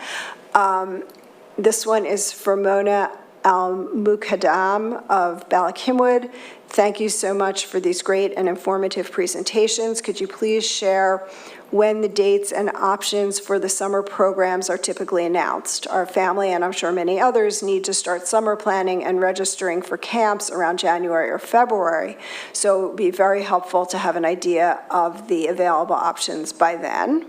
This one is for Mona Al-Mukaddam of Balakimwood. Thank you so much for these great and informative presentations. Could you please share when the dates and options for the summer programs are typically announced? Our family, and I'm sure many others, need to start summer planning and registering for camps around January or February. So it would be very helpful to have an idea of the available options by then.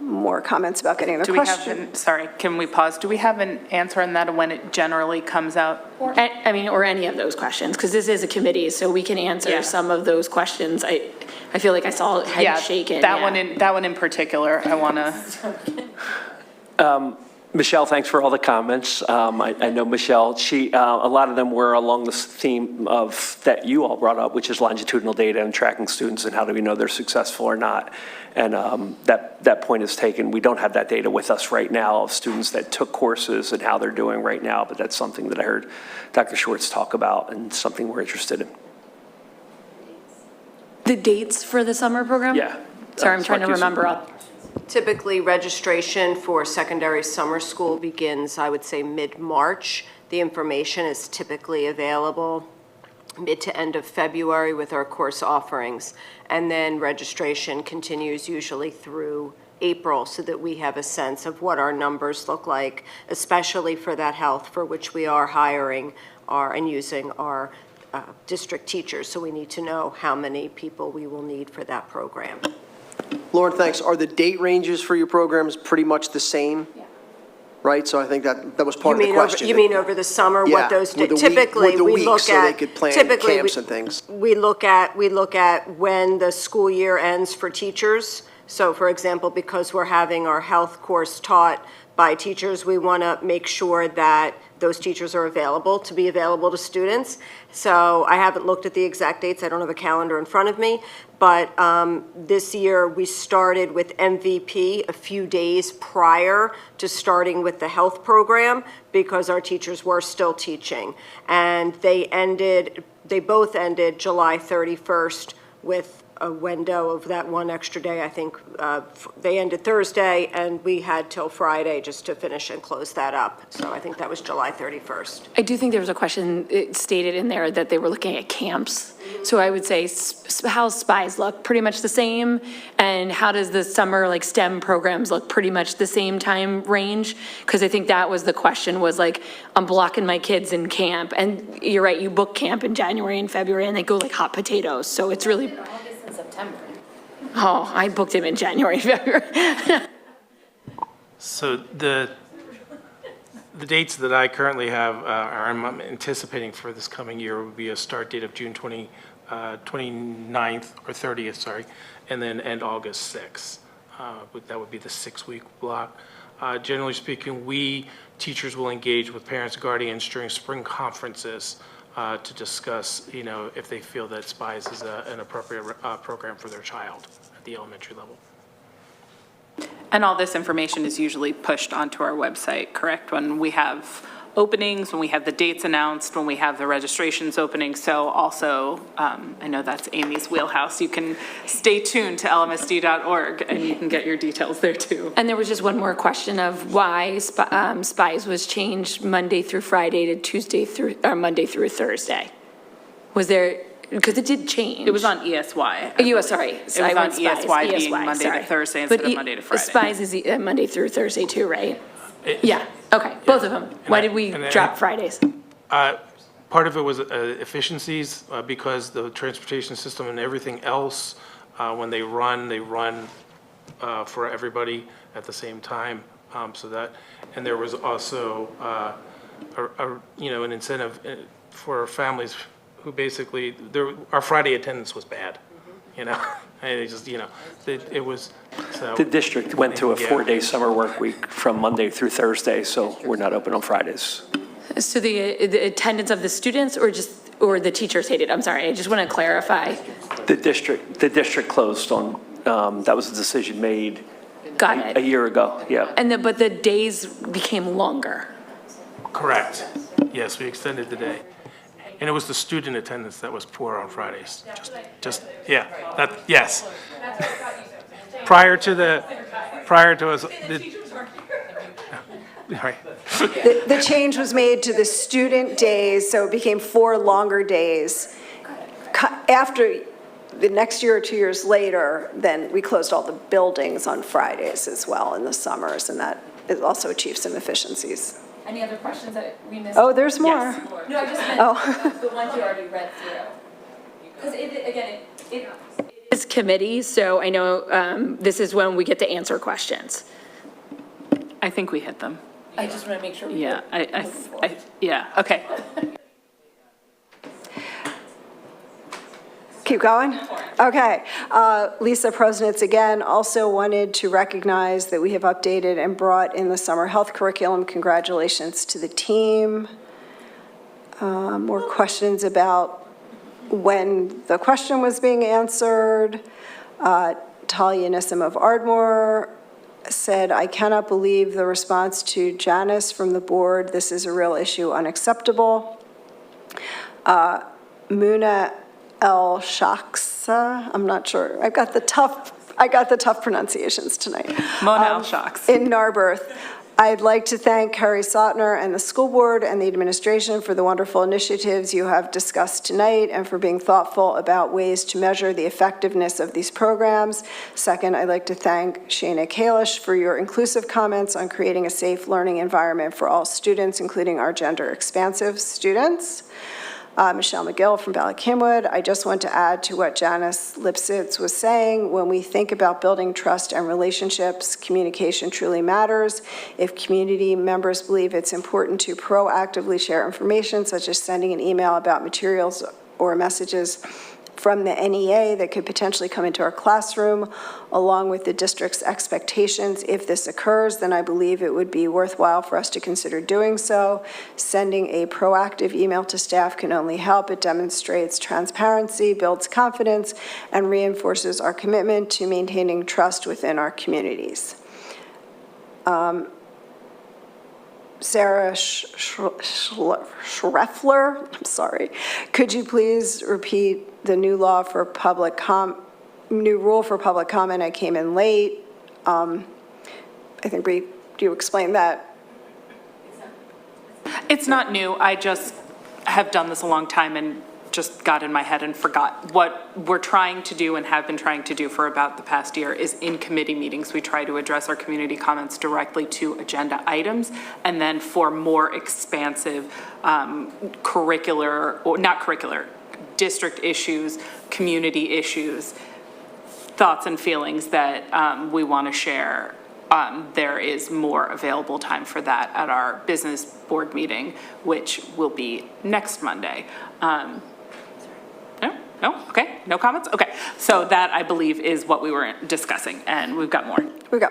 More comments about getting the question. Sorry, can we pause? Do we have an answer on that, when it generally comes out? Or any of those questions, because this is a committee, so we can answer some of those questions. I feel like I saw head shaking. That one in particular, I want to. Michelle, thanks for all the comments. I know Michelle, a lot of them were along this theme of that you all brought up, which is longitudinal data and tracking students and how do we know they're successful or not. And that point is taken. We don't have that data with us right now of students that took courses and how they're doing right now, but that's something that I heard Dr. Schwartz talk about and something we're interested in. The dates for the summer program? Yeah. Sorry, I'm trying to remember up. Typically, registration for secondary summer school begins, I would say, mid-March. The information is typically available mid to end of February with our course offerings. And then registration continues usually through April so that we have a sense of what our numbers look like, especially for that health for which we are hiring and using our district teachers. So we need to know how many people we will need for that program. Lauren, thanks. Are the date ranges for your programs pretty much the same? Yeah. Right, so I think that was part of the question. You mean over the summer? Yeah, what those with the typically week, we look so at. they could plan typically camps and things. We look at when the school year ends for teachers. So for example, because we're having our health course taught by teachers, we want to make sure that those teachers are available to students. So I haven't looked at the exact dates. I don't have a calendar in front of me. But this year, we started with MVP a few days prior to starting with the health program because our teachers were still teaching. And they both ended July 31st with a window of that one extra day. I think they ended Thursday, and we had till Friday just to finish and close that up. So I think that was July 31st. I do think there was a question stated in there that they were looking at camps. So I would say how SPIES look pretty much the same, and how does the summer like STEM programs look pretty much the same time range? Because I think that was the question, was like, I'm blocking my kids in camp, and you're right, you book camp in January and February and they go like hot potatoes. So it's really September. Oh, I booked him in January, February. So the dates that I currently have, I'm anticipating for this coming year would be a start date of June 29th or 30th, sorry, and then end August 6th. That would be the 6-week block. Generally speaking, we teachers will engage with parents and guardians during spring conferences to discuss, if they feel that SPIES is an appropriate program for their child at the elementary level. And all this information is usually pushed onto our website, correct? When we have openings, when we have the dates announced, when we have the registrations opening. So also, I know that's Amy's wheelhouse. You can stay tuned to lmsd.org and you can get your details there too. And there was just one more question of why SPIES was changed Monday through Friday to Monday through Thursday. Was there, because it did change. It was on ESY. Sorry. It was on ESY being Monday to Thursday instead of Monday to Friday. SPIES is Monday through Thursday too, right? Yeah, okay, both of them. Why did we drop Fridays? Part of it was efficiencies because the transportation system and everything else, when they run for everybody at the same time. And there was also an incentive for families who basically, our Friday attendance was bad, and it just, it was, so. The district went to a 4-day summer work week from Monday through Thursday, so we're not open on Fridays. So the attendance of the students or the teachers hated? I'm sorry, I just want to clarify. The district closed on, that was a decision made Got a it. year ago, yeah. But the days became longer. Correct. Yes, we extended the day. And it was the student attendance that was poor on Fridays. Yes. Prior to us, right. The change was made to the student days, so it became 4 longer days. After the next year or 2 years later, then we closed all the buildings on Fridays as well in the summers, and that also achieved some efficiencies. Any other questions that we missed? Oh, there's more. Yes. No, I just meant the ones you already read through. Because it is committee, so I know this is when we get to answer questions. I think we hit them. I just want to make sure we Yeah, yeah, okay. Keep going? Okay. Lisa Prosnitz again also wanted to recognize that we have updated and brought in the summer health curriculum. Congratulations to the team. More questions about when the question was being answered. Talia Nissim of Ardmore said, I cannot believe the response to Janice from the board. This is a real issue, unacceptable. Muna El Shaksa, I'm not sure. I got the tough pronunciations tonight. Mona El Shaks. In Narberth. I'd like to thank Carrie Sotner and the school board and the administration for the wonderful initiatives you have discussed tonight and for being thoughtful about ways to measure the effectiveness of these programs. Second, I'd like to thank Shana Kalish for your inclusive comments on creating a safe learning environment for all students, including our gender-expansive students. Michelle McGill from Ballackinwood. I just want to add to what Janice Lipsitz was saying. When we think about building trust and relationships, communication truly matters. If community members believe it's important to proactively share information, such as sending an email about materials or messages from the NEA that could potentially come into our classroom, along with the district's expectations. If this occurs, then I believe it would be worthwhile for us to consider doing so. Sending a proactive email to staff can only help. It demonstrates transparency, builds confidence, and reinforces our commitment to maintaining trust within our communities. Sarah Schreffler, I'm sorry. Could you please repeat the new law for new rule for public comment? I came in late. I think do you explain that? It's not new. I just have done this a long time and just got in my head and forgot. What we're trying to do and have been trying to do for about the past year is in committee meetings, we try to address our community comments directly to agenda items, and then for more expansive district issues, community issues, thoughts and feelings that we want to share. There is more available time for that at our business board meeting, which will be next Monday. No? Okay, no comments? Okay, so that, I believe, is what we were discussing, and we've got more. We go.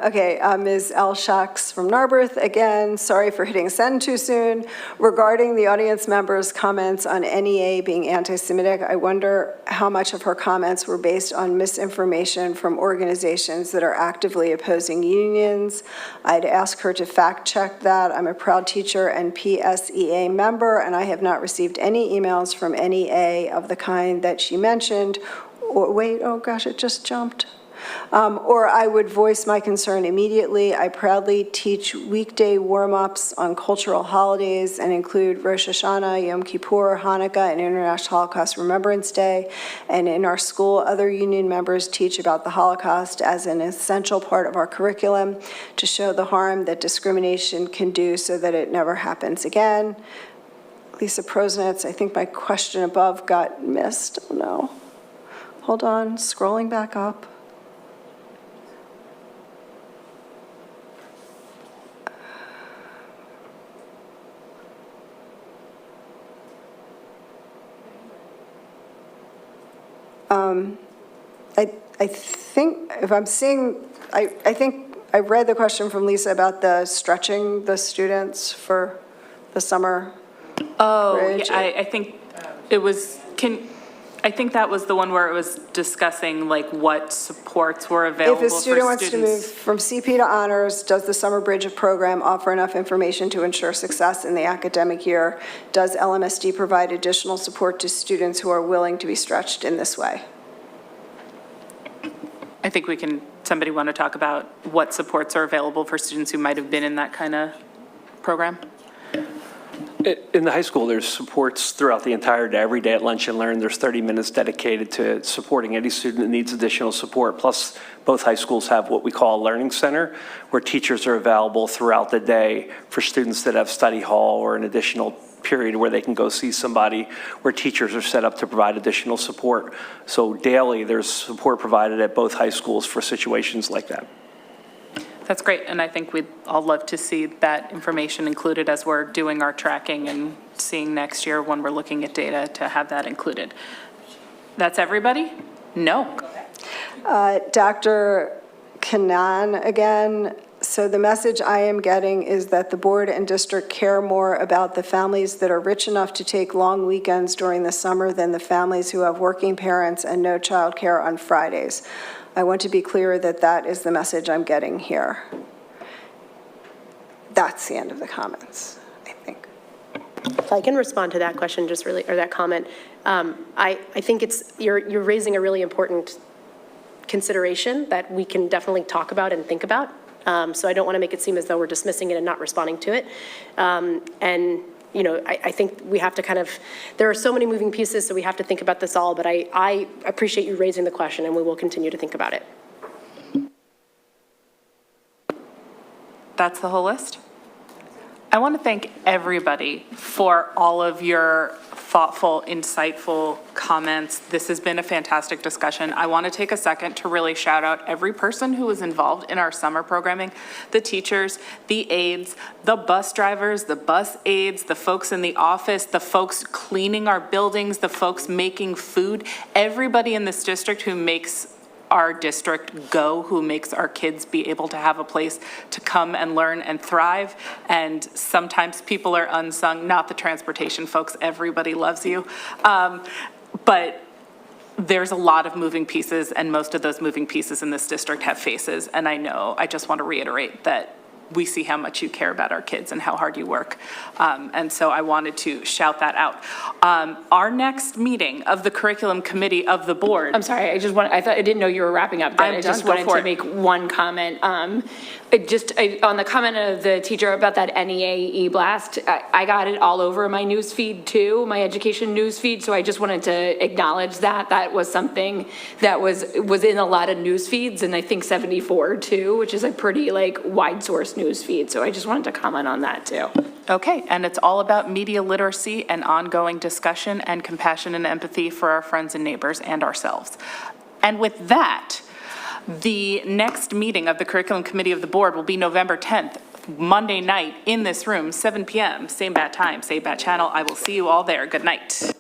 Okay, Ms. L. Shaks from Narberth, again, sorry for hitting send too soon. Regarding the audience members' comments on NEA being anti-Semitic, I wonder how much of her comments were based on misinformation from organizations that are actively opposing unions. I'd ask her to fact check that. I'm a proud teacher and PSEA member, and I have not received any emails from NEA of the kind that she mentioned. Or wait, oh gosh, it just jumped. Or I would voice my concern immediately. I proudly teach weekday warm-ups on cultural holidays and include Rosh Hashanah, Yom Kippur, Hanukkah, and International Holocaust Remembrance Day. And in our school, other union members teach about the Holocaust as an essential part of our curriculum to show the harm that discrimination can do so that it never happens again. Lisa Prosnitz, I think my question above got missed. Oh no. Hold on, scrolling back up. I think if I'm seeing, I think I read the question from Lisa about the stretching the students for the summer bridge. Yeah, I think it was, I think that was the one where it was discussing like what supports were available for If a students. student wants to move from CP to honors, does the summer bridge program offer enough information to ensure success in the academic year? Does LMSD provide additional support to students who are willing to be stretched in this way? I think somebody want to talk about what supports are available for students who might have been in that kind of program? In the high school, there's supports throughout the entire day. Every day at Lunch and Learn, there's 30 minutes dedicated to supporting any student that needs additional support. Plus, both high schools have what we call a learning center, where teachers are available throughout the day for students that have study hall or an additional period where they can go see somebody, where teachers are set up to provide additional support. So daily, there's support provided at both high schools for situations like that. That's great, and I think we'd all love to see that information included as we're doing our tracking and seeing next year when we're looking at data to have that included. That's everybody? No. Dr. Kanan again. So the message I am getting is that the board and district care more about the families that are rich enough to take long weekends during the summer than the families who have working parents and no childcare on Fridays. I want to be clear that that is the message I'm getting here. That's the end of the comments, I think. If I can respond to that question, just really, or that comment, I think you're raising a really important consideration that we can definitely talk about and think about. So I don't want to make it seem as though we're dismissing it and not responding to it. And you know, I think we have to there are so many moving pieces, so we have to think about this all, but I appreciate you raising the question, and we will continue to think about it. That's the whole list? I want to thank everybody for all of your thoughtful, insightful comments. This has been a fantastic discussion. I want to take a second to really shout out every person who was involved in our summer programming, the teachers, the aides, the bus drivers, the bus aides, the folks in the office, the folks cleaning our buildings, the folks making food, everybody in this district who makes our district go, who makes our kids be able to have a place to come and learn and thrive. And sometimes people are unsung, not the transportation folks, everybody loves you. But there's a lot of moving pieces, and most of those moving pieces in this district have faces. And I just want to reiterate that we see how much you care about our kids and how hard you work. And so I wanted to shout that out. Our next meeting of the curriculum committee of the board. I'm sorry, I didn't know you were wrapping up. I just wanted to make one comment. On the comment of the teacher about that NEA e-blast, I got it all over my news feed too, my education news feed. So I just wanted to acknowledge that. That was something that was in a lot of news feeds, and I think 74 too, which is a pretty wide source news feed. So I just wanted to comment on that too. Okay, and it's all about media literacy and ongoing discussion and compassion and empathy for our friends and neighbors and ourselves. And with that, the next meeting of the curriculum committee of the board will be November 10th, Monday night in this room, 7 p.m., same bat time, same bat channel. I will see you all there. Good night.